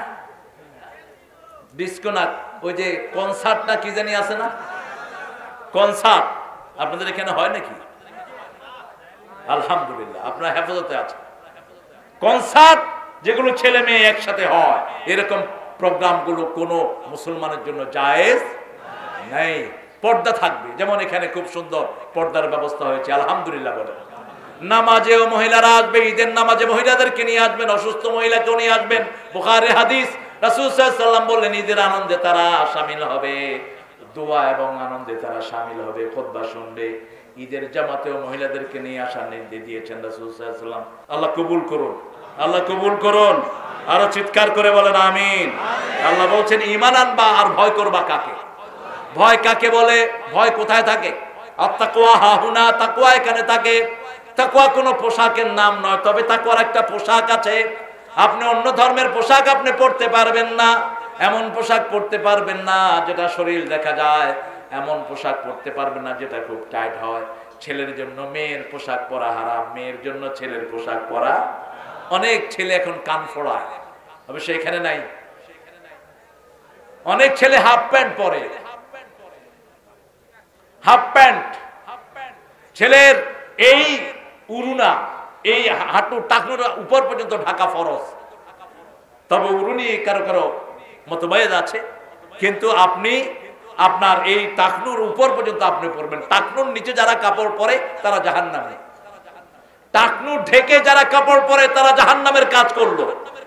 ডিস্কো না, ওই যে কনসার্ট না কি জানি আছে না, কনসার্ট আপনাদের এখানে হয় নাকি? আলহামদুলিল্লাহ, আপনার হেফাজতে আছে। কনসার্ট যেগুলো ছেলে মেয়ে একসাথে হয়, এরকম প্রোগ্রামগুলো কোনো মুসলমানের জন্য জায়েজ নেই। পর্দা থাকবে। যেমন এখানে খুব সুন্দর পর্দার ব্যবস্থা হয়েছে, আলহামদুলিল্লাহ বলে। নামাজেও মহিলারা আসবে, ঈদের নামাজে মহিলাদেরকে নিয়ে আসবেন, অসুস্থ মহিলাকেও নিয়ে আসবেন। বুখারী হাদিস, রাসূল সাল্লাল্লাহু আলাইহি ওয়াসাল্লাম বললেন ঈদের আনন্দে তারা শামিল হবে, দোয়া এবং আনন্দে তারা শামিল হবে, খুতবা শুনবে। ঈদের জামাতেও মহিলাদেরকে নিয়ে আসার নির্দেশ দিয়েছেন রাসূল সাল্লাল্লাহু আলাইহি ওয়াসাল্লাম। আল্লাহ কবুল করুন, আল্লাহ কবুল করুন। আরো চিৎকার করে বলেন আমিন। আল্লাহ বলছেন ঈমান আনবা আর ভয় করবা কাকে? ভয় কাকে বলে? ভয় কোথায় থাকে? আত-তাকওয়া হাহুনা, তাকওয়া এখানে থাকে। তাকওয়া কোনো পোশাকের নাম নয়, তবে তাকওয়ার একটা পোশাক আছে। আপনি অন্য ধর্মের পোশাক আপনি পরতে পারবেন না। এমন পোশাক পরতে পারবেন না যেটা শরীর দেখা যায়, এমন পোশাক পরতে পারবেন না যেটা খুব টাইট হয়। ছেলের জন্য মেয়ের পোশাক পরা হারাম, মেয়ের জন্য ছেলের পোশাক পরা। অনেক ছেলে এখন কান ফোড়ায়, অবশ্য এখানে নাই। অনেক ছেলে হাফ প্যান্ট পরে, হাফ প্যান্ট। ছেলের এই উরুনা, এই হাঁটু টাকনুর উপর পর্যন্ত ঢাকা ফরজ। তবে উরুনি কারো কারো মতভেদ আছে, কিন্তু আপনি আপনার এই টাকনুর উপর পর্যন্ত আপনি পরবেন। টাকনুর নিচে যারা কাপড় পরে তারা জাহান্নামী। টাকনুর ঢেকে যারা কাপড় পরে তারা জাহান্নামের কাজ করলো।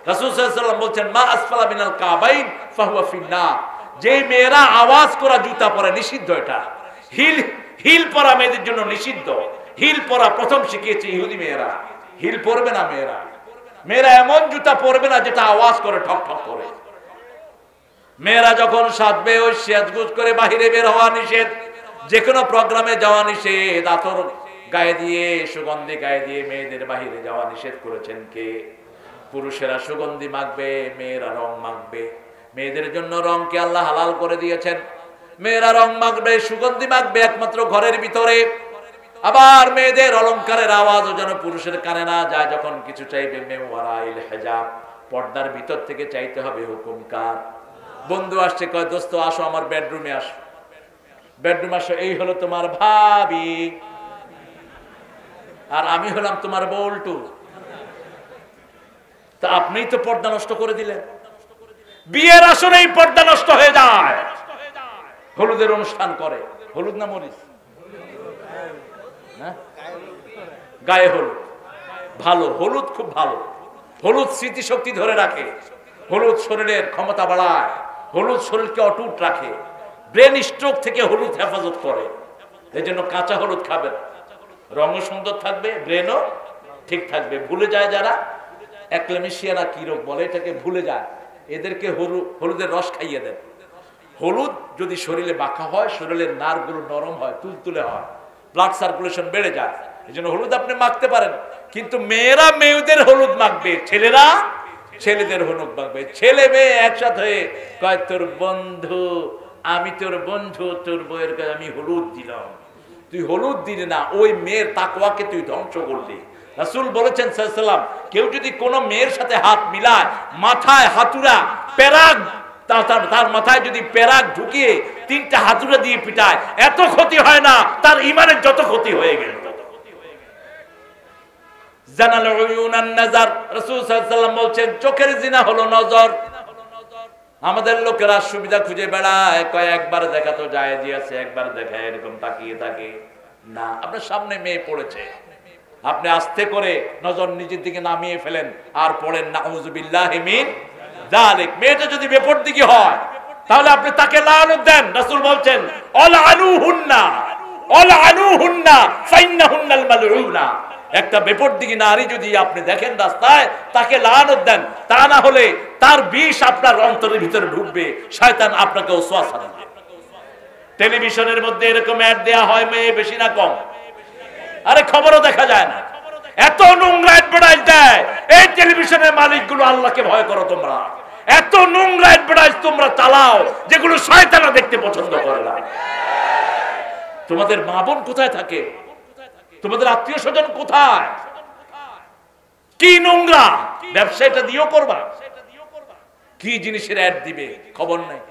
রাসূল সাল্লাল্লাহু আলাইহি ওয়াসাল্লাম বলছেন মা আসফালা মিনাল কাবাইন ফাহুয়া ফিন্নার। যে মেয়েরা আওয়াজ করা জুতা পরে, নিষিদ্ধ এটা। হিল পরা মেয়েদের জন্য নিষিদ্ধ। হিল পরা প্রথম শিখিয়েছে ইহুদি মেয়েরা। হিল পরবে না মেয়েরা। মেয়েরা এমন জুতা পরবে না যেটা আওয়াজ করে, ঠক ঠক করে। মেয়েরা যখন সাজবে, ওই সেজগুজ করে বাহিরে বের হওয়া নিষেধ। যে কোনো প্রোগ্রামে যাওয়া নিষেধ। আতর গায়ে দিয়ে, সুগন্ধি গায়ে দিয়ে মেয়েদের বাহিরে যাওয়া নিষেধ করেছেন কে? পুরুষেরা সুগন্ধি মাখবে, মেয়েরা রং মাখবে। মেয়েদের জন্য রংকে আল্লাহ হালাল করে দিয়েছেন। মেয়েরা রং মাখবে, সুগন্ধি মাখবে একমাত্র ঘরের ভিতরে। আবার মেয়েদের অলংকারের আওয়াজও যেন পুরুষের কানে না যায়। যখন কিছু চাইবে মেওয়ারাইল হিজাব, পর্দার ভিতর থেকে চাইতে হবে। হুকুম কার? বন্ধু আসছে, কয় দোস্ত আসো আমার বেডরুমে আসো। বেডরুম আসো, এই হলো তোমার ভাবি, আর আমি হলাম তোমার বল্টু। তা আপনিই তো পর্দা নষ্ট করে দিলেন। বিয়ের আসরেই পর্দা নষ্ট হয়ে যায়। হলুদের অনুষ্ঠান করে, হলুদ না মরিচ? গায়ে হলুদ ভালো, হলুদ খুব ভালো। হলুদ স্মৃতিশক্তি ধরে রাখে, হলুদ শরীরের ক্ষমতা বাড়ায়, হলুদ শরীরকে অটুট রাখে। ব্রেন স্ট্রোক থেকে হলুদ হেফাজত করে। এই জন্য কাঁচা হলুদ খাবেন, রঙও সুন্দর থাকবে, ব্রেনও ঠিক থাকবে। ভুলে যায় যারা, অ্যাক্লেমেশিয়া না কি রোগ বলে এটাকে, ভুলে যায়। এদেরকে হলুদের রস খাইয়ে দেন। হলুদ যদি শরীরে মাখা হয়, শরীরের নার্ভগুলো নরম হয়, তুলতুলে হয়, ব্লাড সার্কুলেশন বেড়ে যায়। এই জন্য হলুদ আপনি মাখতে পারেন, কিন্তু মেয়েরা মেয়েদের হলুদ মাখবে, ছেলেরা ছেলেদের হলুদ মাখবে। ছেলে মেয়ে একসাথে হয়ে কয়, তোর বন্ধু, আমি তোর বন্ধু, তোর বউয়ের কাছে আমি হলুদ দিলাম। তুই হলুদ দিলি না, ওই মেয়ের তাকওয়াকে তুই ধ্বংস করলি। রাসূল বলেছেন সাল্লাল্লাহু আলাইহি ওয়াসাল্লাম, কেউ যদি কোনো মেয়ের সাথে হাত মিলায়, মাথায় হাতুড়া পেরাগ, তার মাথায় যদি পেরাগ ঢুকিয়ে 3টা হাতুড়া দিয়ে পিটায়, এত ক্ষতি হয় না তার ঈমানের যত ক্ষতি হয়ে গেল। জানাল উয়ুনান নাজার, রাসূল সাল্লাল্লাহু আলাইহি ওয়াসাল্লাম বলেন চোখের জিনা হলো নজর। আমাদের লোকেরা সুবিধা খুঁজে বেড়ায়, কয়েকবার দেখা তো জায়েজই আছে, একবার দেখা এরকম তাকিয়ে থাকে না। আপনার সামনে মেয়ে পড়েছে, আপনি আস্তে করে নজর নিজের দিকে নামিয়ে ফেলেন আর পড়েন নাউযুবিল্লাহি মিন যালিক। মেয়েটা যদি বিপরীত দিকে হয় তাহলে আপনি তাকে লানত দেন। রাসূল বলছেন আলআনুহুন্না আলআনুহুন্না ফাইন্নাহুন্নাল মালউনা। একটা বিপরীত দিকে নারী যদি আপনি দেখেন রাস্তায়, তাকে লানত দেন, তা না হলে তার বিষ আপনার অন্তরের ভিতরে ঢুকবে, শয়তান আপনাকে ওয়াসওয়াসা দেবে। টেলিভিশনের মধ্যে এরকম অ্যাড দেয়া হয়, মেয়ে বেশি না কম? আরে খবরও দেখা যায় না, এত নোংরা অ্যাডভার্টাইজ দেয়। এই টেলিভিশনের মালিকগুলো, আল্লাহকে ভয় করো তোমরা। এত নোংরা অ্যাডভার্টাইজ তোমরা চালাও যেগুলো শয়তানও দেখতে পছন্দ করে না। তোমাদের মা বোন কোথায় থাকে? তোমাদের আত্মীয় স্বজন কোথায়? কি নোংরা ব্যবসাটা দিও করবা, কি জিনিসের অ্যাড দিবে খবর নাই।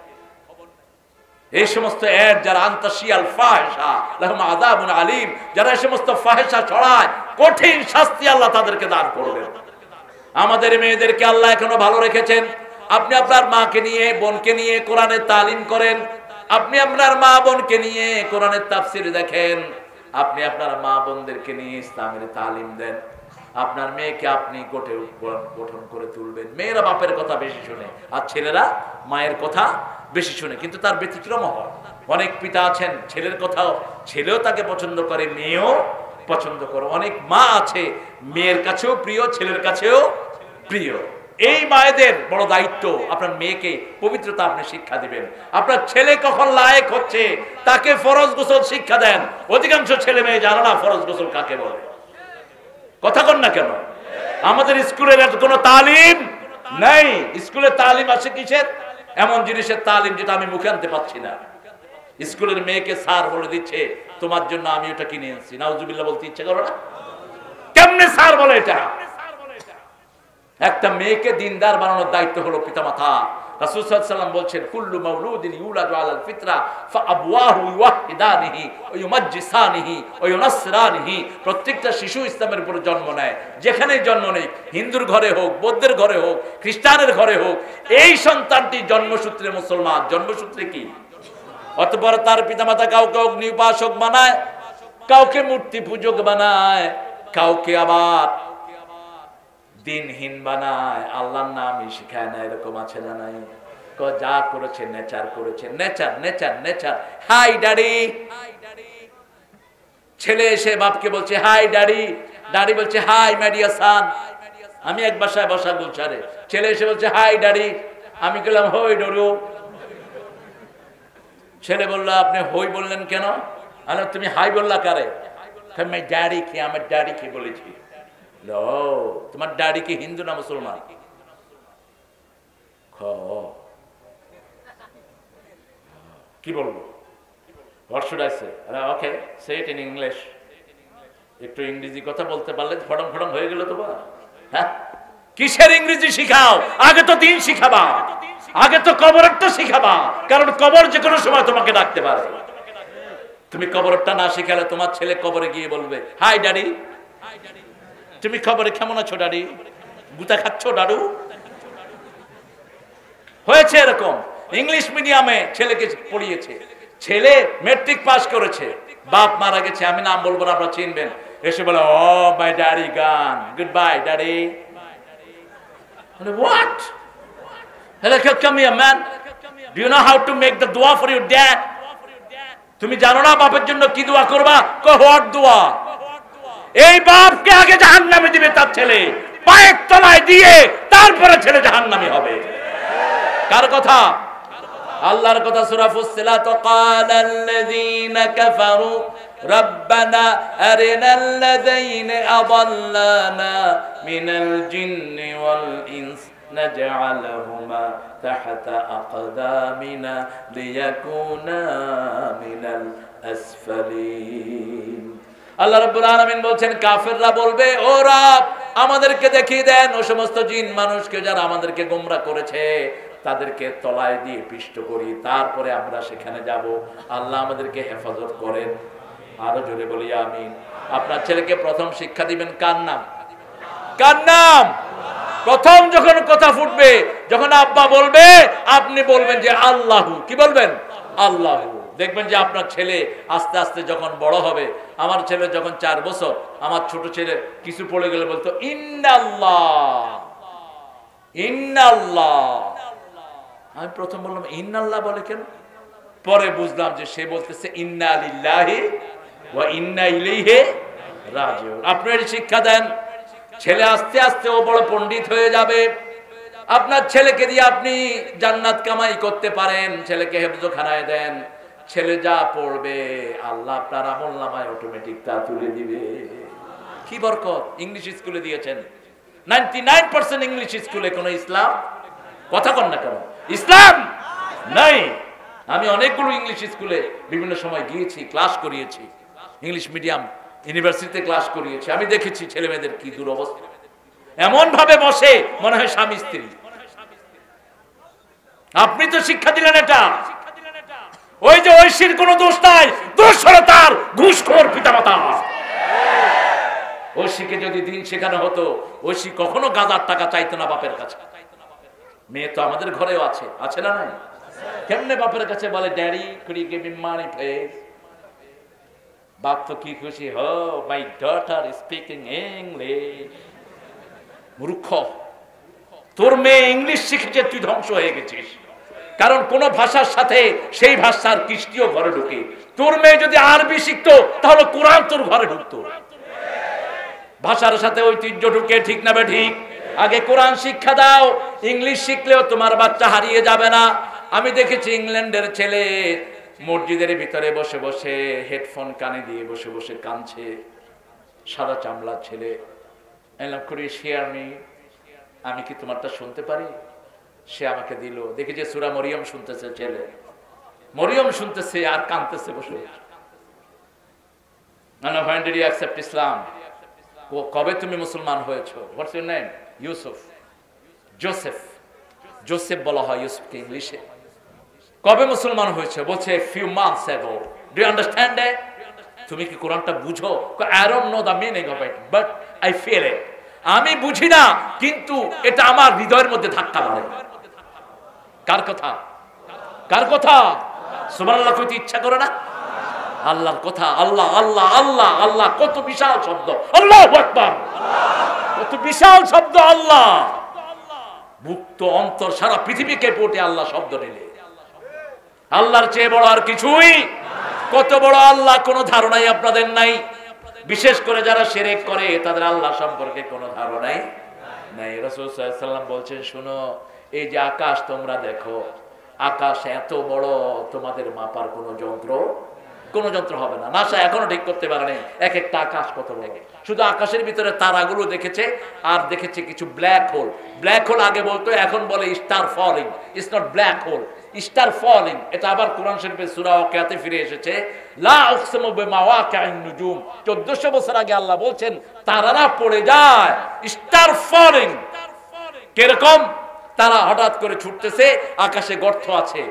এই সমস্ত অ্যাড যারা আনতাশিয়াল ফাহিশা লাহুম আযাবুন আলীম, যারা এই সমস্ত ফাহিশা ছড়ায়, কঠিন শাস্তি আল্লাহ তাদেরকে দান করবেন। আমাদের মেয়েদেরকে আল্লাহ এখনো ভালো রেখেছেন। আপনি আপনার মাকে নিয়ে, বোনকে নিয়ে কোরআনের তালিম করেন। আপনি আপনার মা বোনকে নিয়ে কোরআনের তাফসীর দেখেন। আপনি আপনার মা বোনদেরকে নিয়ে ইসলামের তালিম দেন। আপনার মেয়েকে আপনি গঠন করে তুলবেন। মেয়েরা বাপের কথা বেশি শুনে, আর ছেলেরা মায়ের কথা বেশি শুনে, কিন্তু তার ব্যতিক্রম হয়। অনেক পিতা আছেন, ছেলের কথাও ছেলেও তাকে পছন্দ করে, মেয়েও পছন্দ করে। অনেক মা আছে, মেয়ের কাছেও প্রিয়, ছেলের কাছেও প্রিয়। এই মায়েদের বড় দায়িত্ব, আপনার মেয়েকে পবিত্রতা আপনি শিক্ষা দিবেন। আপনার ছেলে কখন লায়েক হচ্ছে তাকে ফরজ গোসল শিক্ষা দেন। অধিকাংশ ছেলে মেয়ে জানে না ফরজ গোসল কাকে বলে। কথা কন না কেন? আমাদের স্কুলের কোনো তালিম নাই। স্কুলের তালিম আছে কিসের? এমন জিনিসের তালিম যেটা আমি মুখে আনতে পারছি না। স্কুলের মেয়েকে স্যার বলে দিচ্ছে, তোমার জন্য আমি ওটা কিনে এনেছি। নাউজুবিল্লাহ বলতে ইচ্ছে করো না? কেমনে স্যার বলে এটা? একটা মেয়েকে দিনদার বানানোর দায়িত্ব হলো পিতামাতা। রাসূল সাল্লাল্লাহু আলাইহি ওয়াসাল্লাম বলছেন, কুল্লু মাউলুদিন ইউলাদু আলাল ফিতরা ফাআবওয়াহু ইউওয়াহিদানিহি ওয়া ইউমাজ্জিসানিহি ওয়া ইউনাসরানিহি। প্রত্যেকটা শিশু ইসলামের উপর জন্ম নেয়, যেখানেই জন্ম নেয়, হিন্দুর ঘরে হোক, বৌদ্ধের ঘরে হোক, খ্রিস্টানের ঘরে হোক, এই সন্তানটি জন্মসূত্রে মুসলমান। জন্মসূত্রে কি? অতঃপর তার পিতামাতা কাউকে অগ্নি উপাসক বানায়, কাউকে মূর্তি পূজক বানায়, কাউকে আবার দিনহীন বানায়, আল্লাহর নামই শিখায় না। এরকম আছে না নাই? যা করেছে নেচার করেছে, nature nature nature. Hi daddy. ছেলে এসে বাপকে বলছে হাই ড্যাডি, ড্যাডি বলছে হাই মাই সান। আমি এক বাসায় বসা গুলশানে, ছেলে এসে বলছে হাই ড্যাডি, আমি বললাম হই ডরু। ছেলে বললো আপনি হই বললেন কেন? আরে তুমি হাই বললা কারে? আমি ড্যাডি কি, আমার ড্যাডি কি বলেছি। তোমার ড্যাডি কি হিন্দু না মুসলমান? কি বলবো? What should I say? Okay, say it in English. একটু ইংরেজি কথা বলতে পারলে ফড়ং ফড়ং হয়ে গেল তোমার। হ্যাঁ, কিসের ইংরেজি শিখাও? আগে তো দিন শিখাবা, আগে তো কবরটা শিখাবা, কারণ কবর যে কোনো সময় তোমাকে ডাকতে পারে। তুমি কবরটা না শিখালে তোমার ছেলে কবরে গিয়ে বলবে হাই ড্যাডি। তুমি খবরে কেমন আছো ড্যাডি? গুতা খাচ্ছ ডাডু? হয়েছে এরকম। ইংলিশ মিডিয়ামে ছেলেকে পড়িয়েছে, ছেলে মেট্রিক পাস করেছে, বাপ মারা গেছে, আমি নাম বলবো না, আপনারা চিনবেন। এসে বলে ও মাই ড্যাডি গান, good bye daddy. What? Come here man, do you know how to make the dua for your dad? তুমি জানো না বাপের জন্য কি দোয়া করবা? হোয়াট দোয়া? এই বাপকে আগে জাহান্নামে দিবে তার ছেলে, পায়ের তলায় দিয়ে তারপরে ছেলে জাহান্নামী হবে। কার কথা? আল্লাহর কথা। সূরা ফুসসিলাত, ক্বালাল্লাযীনা কাফারু রাব্বানা আরিনাল্লাযীনা আযাল্লানা মিনাল জিন্নি ওয়াল ইনস নাজআলহুমা তাহতা আকদামিনা লিয়াকুনা মিনাল আসফালিন। আল্লাহ রাব্বুল আলামিন বলছেন, কাফেররা বলবে, ও রব আমাদেরকে দেখিয়ে দেন ও সমস্ত জিন মানুষকে যারা আমাদেরকে গোমরা করেছে তাদেরকে তলায় দিয়ে পিষ্ট করি, তারপরে আমরা সেখানে যাব। আল্লাহ আমাদেরকে হেফাজত করেন। আরো জোরে বলি আমিন। আপনার ছেলেকে প্রথম শিক্ষা দিবেন কার নাম? কার নাম? প্রথম যখন কথা ফুটবে, যখন আব্বা বলবে, আপনি বলবেন যে আল্লাহু। কি বলবেন? আল্লাহু। দেখবেন যে আপনার ছেলে আস্তে আস্তে যখন বড় হবে, আমার ছেলে যখন 4 বছর, আমার ছোট ছেলে কিছু পড়ে গেলে বলতো ইন্নাল্লাহ ইন্নাল্লাহ। আমি প্রথম বললাম ইন্নাল্লাহ বলে কেন? পরে বুঝলাম যে সে বলতেছে ইন্না লিল্লাহি ওয়া ইন্না ইলাইহি রাজিউন। আপনার শিক্ষা দেন, ছেলে আস্তে আস্তে ও বড় পণ্ডিত হয়ে যাবে। আপনার ছেলেকে দিয়ে আপনি জান্নাত কামাই করতে পারেন। ছেলেকে হেফজখানায় দেন, ছেলে যা পড়বে আল্লাহ আপনার আমলনামায় অটোমেটিক তা তুলে দিবে। কি বরকত! ইংলিশ স্কুলে দিয়েছেন, 99% ইংলিশ স্কুলে কোনো ইসলাম কথা কন না কেন? ইসলাম নাই। আমি অনেকগুলো ইংলিশ স্কুলে বিভিন্ন সময় গিয়েছি, ক্লাস করিয়েছি, ইংলিশ মিডিয়াম ইউনিভার্সিটিতে ক্লাস করিয়েছি। আমি দেখেছি ছেলে মেয়েদের কি দুরবস্থা। এমন ভাবে বসে মনে হয় স্বামী স্ত্রী। আপনি তো শিক্ষা দিলেন এটা। ওই যে ঐশীর কোনো দোষ নাই, দোষ হলো তার ঘুষখোর পিতামাতা। ঐশীকে যদি দিন শেখানো হতো, ঐশী কখনো গাঁজার টাকা চাইতো না বাপের কাছে। মেয়ে তো আমাদের ঘরেও আছে, আছে না নাই? কেমনে বাপের কাছে বলে, daddy could you give me money please? বাপ তো কি খুশি, হো মাই ডটার স্পিকিং ইংলিশ। মূর্খ, তোর মেয়ে ইংলিশ শিখেছে, তুই ধ্বংস হয়ে গেছিস। কারণ কোন ভাষার সাথে সেই ভাষার কৃষ্টিও ঘরে ঢুকে। তোর মেয়ে যদি আরবি শিখতো তাহলে কোরআন তোর ঘরে ঢুকতো। ভাষার সাথে ঐতিহ্য ঢুকে, ঠিক না বে ঠিক? আগে কোরআন শিক্ষা দাও। ইংলিশ শিখলেও তোমার বাচ্চা হারিয়ে যাবে না। আমি দেখেছি ইংল্যান্ডের ছেলে মসজিদের ভিতরে বসে বসে হেডফোন কানে দিয়ে বসে বসে কাঁদছে। সাদা চামড়ার ছেলে। এলাম করে শেয়ার মি, আমি কি তোমারটা শুনতে পারি? সে আমাকে দিল। দেখি যে সূরা মরিয়ম শুনতেছে ছেলে, মরিয়ম শুনতেছে আর কাঁদতেছে বসে। When did you accept Islam? কবে তুমি মুসলমান হয়েছো? What's your name? Yusuf. Joseph. Joseph বলা হয় ইউসুফকে ইংলিশে। কবে মুসলমান হয়েছে? বলছে few months ago. Do you understand it? তুমি কি কোরআনটা বুঝো? I don't know the meaning of it, but I feel it. আমি বুঝি না, কিন্তু এটা আমার হৃদয়ের মধ্যে ধাক্কা মারে। কার কথা? কার কথা? সুবহানাল্লাহ কইতে ইচ্ছা করে না? আল্লাহর কথা। আল্লাহ আল্লাহ আল্লাহ আল্লাহ, কত বিশাল শব্দ। আল্লাহু আকবার, কত বিশাল শব্দ। আল্লাহ মুক্ত অন্তর সারা পৃথিবীকে পড়ে আল্লাহ শব্দ নিলে। আল্লাহর চেয়ে বড় আর কিছুই। কত বড় আল্লাহ কোনো ধারণাই আপনাদের নাই। বিশেষ করে যারা শিরক করে তাদের আল্লাহ সম্পর্কে কোনো ধারণাই নাই। রাসূল সাল্লাল্লাহু আলাইহি ওয়াসাল্লাম বলছেন, শুনো, এই যে আকাশ তোমরা দেখো, আকাশ এত বড়, তোমাদের মাপার কোনো যন্ত্র হবে না। নাসা এখনো ঠিক করতে পারে নাই এক একটা আকাশ কত বড়। শুধু আকাশের ভিতরে তারাগুলো দেখেছে, আর দেখেছে কিছু ব্ল্যাক হোল। ব্ল্যাক হোল আগে বলতো, এখন বলে star falling. It's not black hole, star falling. এটা আবার কোরআন শরীফের সূরা ওয়াকিয়াতে ফিরে এসেছে। লা উকসিমু বিমাওয়াকিন নুজুম। 1400 বছর আগে আল্লাহ বলছেন তারারা পড়ে যায়, স্টার ফলিং। কিরকম? তারা হঠাৎ করে ছুটতেছে, আকাশে গর্ত আছে,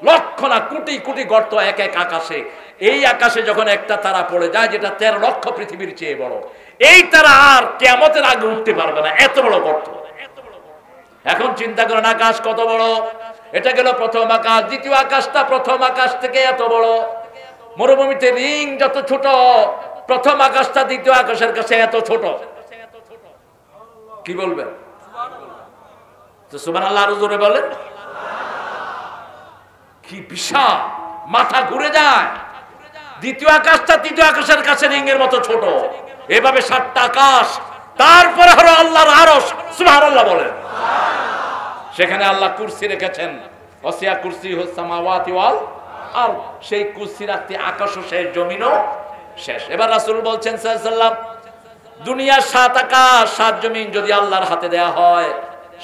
লক্ষ না কোটি কোটি গর্ত এক এক আকাশে। এই আকাশে যখন একটা তারা পড়ে যায়, যেটা 13 লক্ষ পৃথিবীর চেয়ে বড়, এই তারা আর কিয়ামতের আগে উঠতে পারবে না, এত বড় গর্ত। এখন চিন্তা করেন আকাশ কত বড়। এটা গেল প্রথম আকাশ। দ্বিতীয় আকাশটা প্রথম আকাশ থেকে এত বড়। মরুভূমিতে রিং যত ছোট, প্রথম আকাশটা দ্বিতীয় আকাশের কাছে এত ছোট। কি বলবেন? তো সুবহানাল্লাহ আরো জোরে বলেন। কি বিশাল, মাথা ঘুরে যায়। দ্বিতীয় আকাশটা তৃতীয় আকাশের কাছে রিংয়ের মতো ছোট। এভাবে 7টা আকাশ, তারপরে হলো আল্লাহর আরশ। সুবহানাল্লাহ বলেন। সেখানে আল্লাহ কুরসি রেখেছেন। ওয়াসিয়া কুরসিয়ুহুস সামাওয়াতি ওয়াল আরদ, সেই কুরসি রাখতে আকাশও শেষ জমিনও শেষ। এবার রাসূল বলছেন সাল্লাল্লাহু আলাইহি ওয়াসাল্লাম, দুনিয়ার 7 আকাশ 7 জমিন যদি আল্লাহর হাতে দেয়া হয়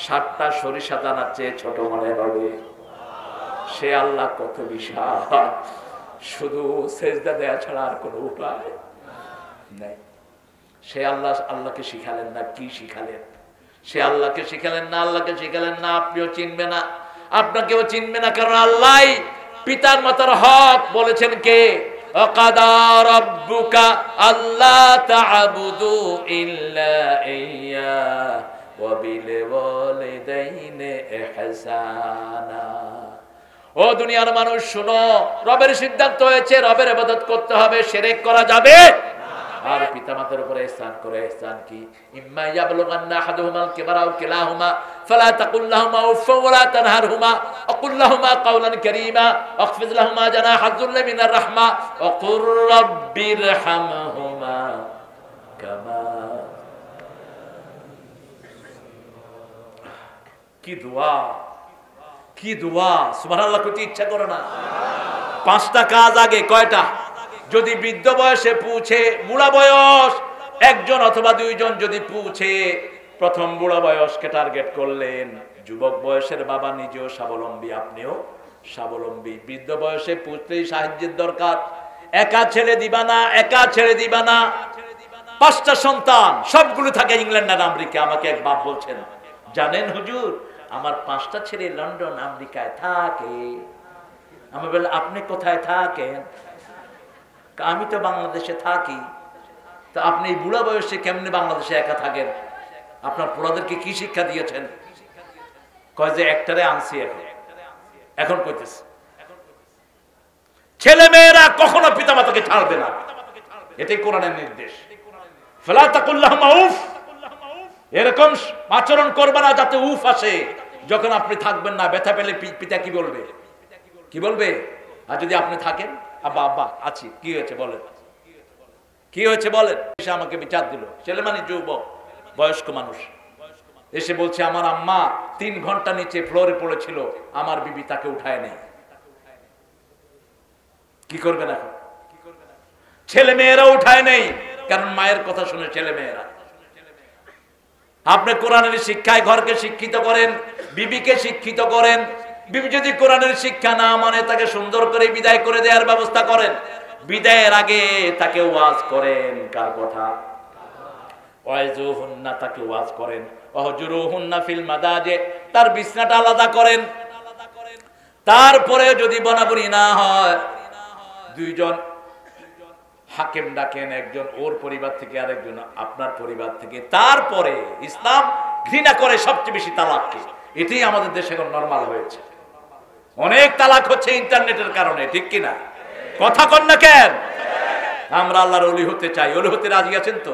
7টা সরিষা দানার চেয়ে ছোট মনে হবে। সে আল্লাহ কত বিশাল, শুধু সেজদা দেয়া ছাড়া আর কোনো উপায় নেই। সে আল্লাহকে শিখালেন না, কি শিখালেন? সে আল্লাহকে শিখালেন না, আল্লাহকে শিখালেন না। আপনিও চিনবে না, আপনাকেও চিনবে না, কারণ আল্লাহ পিতার মাতার হক বলেছেন কে? ওয়াকাদা রাব্বুকা আল্লা তা'বুদু ইল্লা ইয়্যা ওয়া বিল ওয়ালিদাইনি ইহসানা। ও দুনিয়ার মানুষ শুনো, রবের সিদ্ধান্ত হয়েছে, রবের ইবাদত করতে হবে, শিরক করা যাবে আর পিতামাতার উপরে ইহসান করে। ইহসান কি? ইম্মা ইয়াবলুগান্না আহাদুহুমাল কিবারা আও কিলাহুমা ফালা তাকুল লাহুমা উফ ওয়া লা তানহারহুমা ওয়া কুল লাহুমা কাওলান কারীমা ওয়াখফিজ লাহুমা জানাহা যুল্লি মিনার রাহমা ওয়া কুর রাব্বিরহামহুমা কামা। কি দোয়া, কি দোয়া! সুবহানাল্লাহ, কইতে ইচ্ছা করে না? 5টা কাজ আগে। কয়টা? যদি বৃদ্ধ বয়সে পৌঁছে, বুড়া বয়স একজন অথবা 2 জন যদি পৌঁছে, প্রথম বুড়া বয়সকে টার্গেট করলেন। যুবক বয়সের বাবা নিজেও স্বাবলম্বী, আপনিও স্বাবলম্বী। বৃদ্ধ বয়সে পৌঁছতেই সাহায্যের দরকার। একা ছেড়ে দিবা না, একা ছেড়ে দিবা না। 5টা সন্তান, সবগুলো থাকে ইংল্যান্ড আর আমেরিকা। আমাকে এক বাপ বলছেন, জানেন হুজুর, আমার 5টা ছেলে লন্ডন আমেরিকায় থাকে। আমি বললাম, আপনি কোথায় থাকেন? আমি তো বাংলাদেশে থাকি। তো আপনি এই বুড়া বয়সে কেমনে বাংলাদেশে একা থাকেন? আপনার পোলাদেরকে কি শিক্ষা দিয়েছেন? কয় যে একটারে আনছি, এখন কইতেছে ছেলে মেয়েরা কখনো পিতামাতাকে ছাড়বে না, এটাই কোরআনের নির্দেশ। ফালা তাকুল লাহুমা উফ, এরকম আচরণ করবে না যাতে উফ আসে। যখন আপনি থাকবেন না, ব্যথা পেলে পিতা কি বলবে? কি বলবে? আর যদি আপনি থাকেন, আব্বা আব্বা আছি, কি হয়েছে বলেন, কি হয়েছে বলেন। এসে আমাকে বিচার দিল, ছেলে মানে যুবক, বয়স্ক মানুষ, এসে বলছে আমার আম্মা 3 ঘন্টা নিচে ফ্লোরে পড়েছিল, আমার বিবি তাকে উঠায় নেই। কি করবেন এখন? ছেলে মেয়েরা উঠায় নেই, কারণ মায়ের কথা শুনে ছেলে মেয়েরা। আপনি কোরআনের শিক্ষায় ঘরকে শিক্ষিত করেন, বিবিকে শিক্ষিত করেন। বিবি যদি কোরআনের শিক্ষা না মানে, তাকে সুন্দর করে বিদায় করে দেওয়ার ব্যবস্থা করেন। বিদায়ের আগে তাকে ওয়াজ করেন। কার কথা? ওয়াইজুহুন্না, তাকে ওয়াজ করেন। ওয়াহজুরুহুন্না ফিল মাদাজি, তার বিছনাটা আলাদা করেন। তারপরে যদি বনাবনি না হয়, 2 জন হাকিম ডাকেন, একজন ওর পরিবার থেকে আরেকজন আপনার পরিবার থেকে। তারপরে ইসলাম ঘৃণা করে সবচেয়ে বেশি তালাককে। এটাই আমাদের দেশে এখন নরমাল হয়েছে। অনেক তালাক হচ্ছে ইন্টারনেটের কারণে, ঠিক কিনা? কথা কন না কেন? আমরা আল্লাহর ওলি হতে চাই, ওলি হতে রাজি আছেন তো?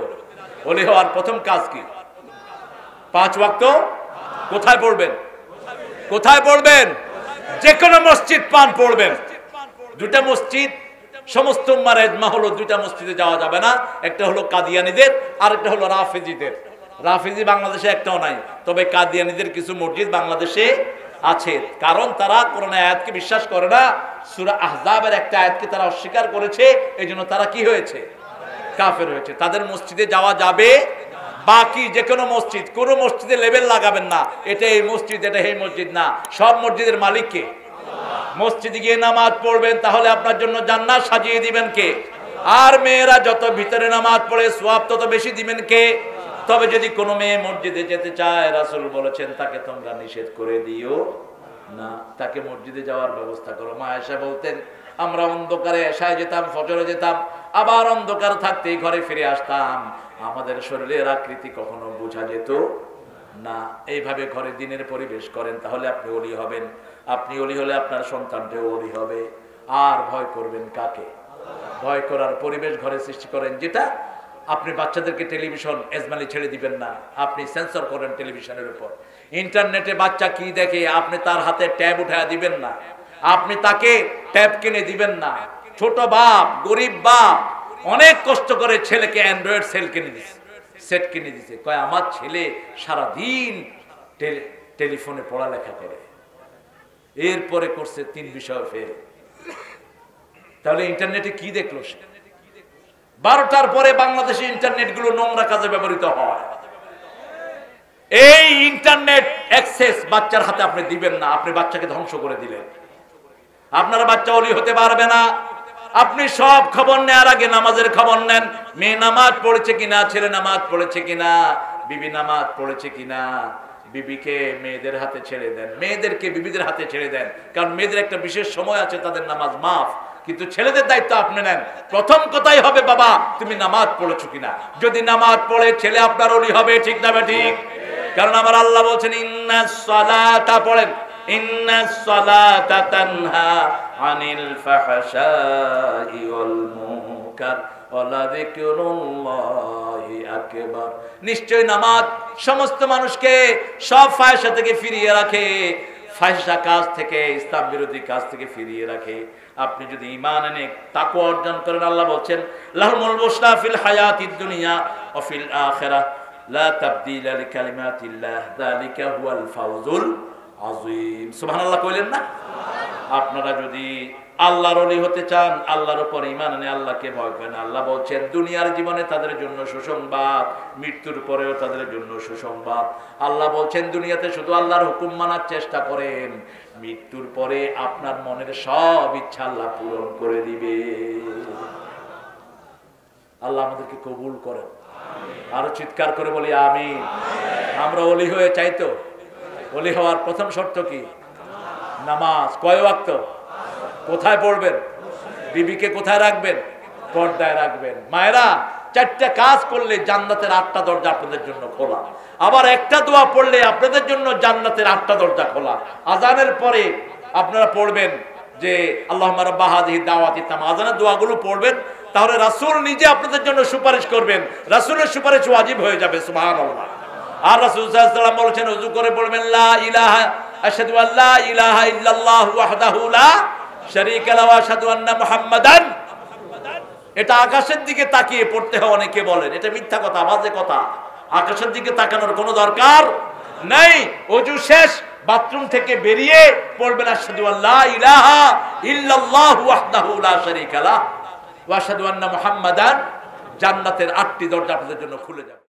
ওলি হওয়ার প্রথম কাজ কি? 5 ওয়াক্ত কোথায় পড়বেন? কোথায় পড়বেন? যে কোনো মসজিদ পান পড়বেন। 2টা মসজিদ সমস্ত উম্মার ইজমা হলো, 2টা মসজিদে যাওয়া যাবে না। একটা হলো কাদিয়ানীদের, আর একটা হলো রাফেজিদের। রাফেজি বাংলাদেশে একটাও নাই, তবে কাদিয়ানীদের কিছু মসজিদ বাংলাদেশে আছে। কারণ তারা কোরআনের আয়াতকে বিশ্বাস করে না। সূরা আহজাবের একটা আয়াতকে তারা অস্বীকার করেছে, এইজন্য তারা কি হয়েছে? কাফের হয়েছে। তাদের মসজিদে যাওয়া যাবে। বাকি যে কোনো মসজিদ, কোন মসজিদে লেবেল লাগাবেন না, এটা এই মসজিদ, এটা এই মসজিদ না। সব মসজিদের মালিক কে? মসজিদে গিয়ে নামাজ পড়বেন, তাহলে আপনার জন্য জান্নাত সাজিয়ে দিবেন কে? আর মেয়েরা যত ভিতরে নামাজ পড়ে সওয়াব তত বেশি দিবেন কে? তবে যদি কোনো মেয়ে মসজিদে যেতে চায়, রাসূল বলেছেন তাকে তোমরা নিষেধ করে দিও না, তাকে মসজিদে যাওয়ার ব্যবস্থা করো। মা আয়েশা বলতেন, আমরা অন্ধকারে এশায় যেতাম, ফজরে যেতাম, আবার অন্ধকার থাকতেই ঘরে ফিরে আসতাম। আমাদের শরীরের আকৃতি কখনো বোঝা যেত না। এইভাবে ঘরে দিনের পরিবেশ করেন, তাহলে আপনি ওলি হবেন। আপনি ওলি হলে আপনার সন্তানটাও ওলি হবে। আর ভয় করবেন কাকে? ভয় করার পরিবেশ ঘরে সৃষ্টি করেন। যেটা আপনি বাচ্চাদেরকে টেলিভিশন এজমালি ছেড়ে দিবেন না, আপনি সেন্সর করেন টেলিভিশনের উপর। ইন্টারনেটে বাচ্চা কি দেখে, আপনি তার হাতে ট্যাব উঠায় দিবেন না, আপনি তাকে ট্যাব কিনে দিবেন না। ছোট বাপ, গরিব বাপ অনেক কষ্ট করে ছেলেকে অ্যান্ড্রয়েড সেট কিনে দিছে। কয় আমার ছেলে সারাদিন টেলিফোনে পড়ালেখা করে। এরপরে করছে 3 বিষয় ফেল। তাহলে ইন্টারনেটে কি দেখলো সে? 12টার পরে বাংলাদেশে ইন্টারনেট গুলো নোংরা কাজে ব্যবহৃত হয়। এই ইন্টারনেট অ্যাক্সেস বাচ্চার হাতে আপনি দিবেন না, আপনি বাচ্চাকে ধ্বংস করে দিলেন। আপনার বাচ্চা ওলি হতে পারবে না। আপনি সব খবর নেওয়ার আগে নামাজের খবর নেন, মেয়ে নামাজ পড়েছে কিনা, ছেলে নামাজ পড়েছে কিনা, বিবি নামাজ পড়েছে কিনা। বিবিকে মেয়েদের হাতে ছেড়ে দেন, মেয়েদেরকে বিবিদের হাতে ছেড়ে দেন, কারণ মেয়েদের একটা বিশেষ সময় আছে, তাদের নামাজ মাফ। কিন্তু ছেলেদের দায়িত্ব আপনি নেন। প্রথম কথাই হবে, বাবা তুমি নামাজ পড়েছো কিনা। যদি নামাজ পড়ে ছেলে আপনার ওলি হবে, ঠিক না ঠিক? কারণ আমার আল্লাহ বলছেন ইন্নাস সালাতা, পড়েন ইন্নাস সালাতা তানহা আনিল ফাহশাই ওয়াল মুনকার ওয়ালা যিকরুল্লাহি আকবার। নিশ্চয় নামাজ সমস্ত মানুষকে সব ফাহশা থেকে ফিরিয়ে রাখে, ফাহশা কাজ থেকে, ইসলাম বিরোধী কাজ থেকে ফিরিয়ে রাখে। আপনি যদি ঈমান এনে তাকওয়া অর্জন করেন, আল্লাহ বলছেন লাহুমুল বুশরা ফিল হায়াতিদ দুনিয়া ওয়া ফিল আখিরাহ লা তাবদীলা লিকালিমাতিল্লাহ যালিকা হুয়াল ফাওজুল আযীম। সুবহানাল্লাহ কইলেন না? আপনারা যদি আল্লাহর ওলি হতে চান, আল্লাহর উপর ঈমান এনে আল্লাহকে ভয় করেন, আল্লাহ বলছেন দুনিয়ার জীবনে তাদের জন্য সুসংবাদ, মৃত্যুর পরেও তাদের জন্য সুসংবাদ। আল্লাহ বলছেন দুনিয়াতে শুধু আল্লাহর হুকুম মানার চেষ্টা করেন, মৃত্যুর পরে আপনার মনের সব ইচ্ছা আল্লাহ পূরণ করে দিবে। আল্লাহ আমাদেরকে কবুল করেন। আরো চিৎকার করে বলি আমিন। আমরা ওলি হয়ে চাইতো। ওলি হওয়ার প্রথম শর্ত কি? নামাজ। কয় ওয়াক্ত? কোথায় পড়বেন? বিবিকে কোথায় রাখবেন? পর্দায় রাখবেন। মায়েরা, 4টা কাজ করলে জান্নাতের 8টা দরজা আপনাদের জন্য খোলা। আবার একটা দোয়া পড়লে আপনাদের জন্য জান্নাতের 8টা দরজা খোলা। আজানের পরে আপনারা পড়বেন যে আল্লাহুম্মা রাব্বা হাযিহি দাওয়াতি তাম্মা, আজানের দোয়াগুলো পড়বেন, তাহলে রাসূল নিজে আপনাদের জন্য সুপারিশ করবেন, রাসূলের সুপারিশ ওয়াজিব হয়ে যাবে। সুবহানাল্লাহ। আর রাসূল সাল্লাল্লাহু আলাইহি ওয়াসাল্লাম বলেছেন ওযু করে পড়বেন লা ইলাহা আশহাদু আল্লা ইলাহা ইল্লাল্লাহু ওয়াহদাহু লা শারীকা লাহু ওয়া আশহাদু আন্না মুহাম্মাদান। এটা আকাশের দিকে তাকিয়ে পড়তে হয়। অনেকে বলেন এটা মিথ্যা কথা, বাজে কথা। আকাশের দিকে তাকানোর কোনো দরকার নাই। ওযু শেষ, বাথরুম থেকে বেরিয়ে পড়বেন আশহাদু আল্লা ইলাহা ইল্লাল্লাহু ওয়াহদাহু লা শারীকা লাহু ওয়া আশহাদু আন্না মুহাম্মাদান। জান্নাতের 8টি দরজা আপনাদের জন্য খুলে যাবে।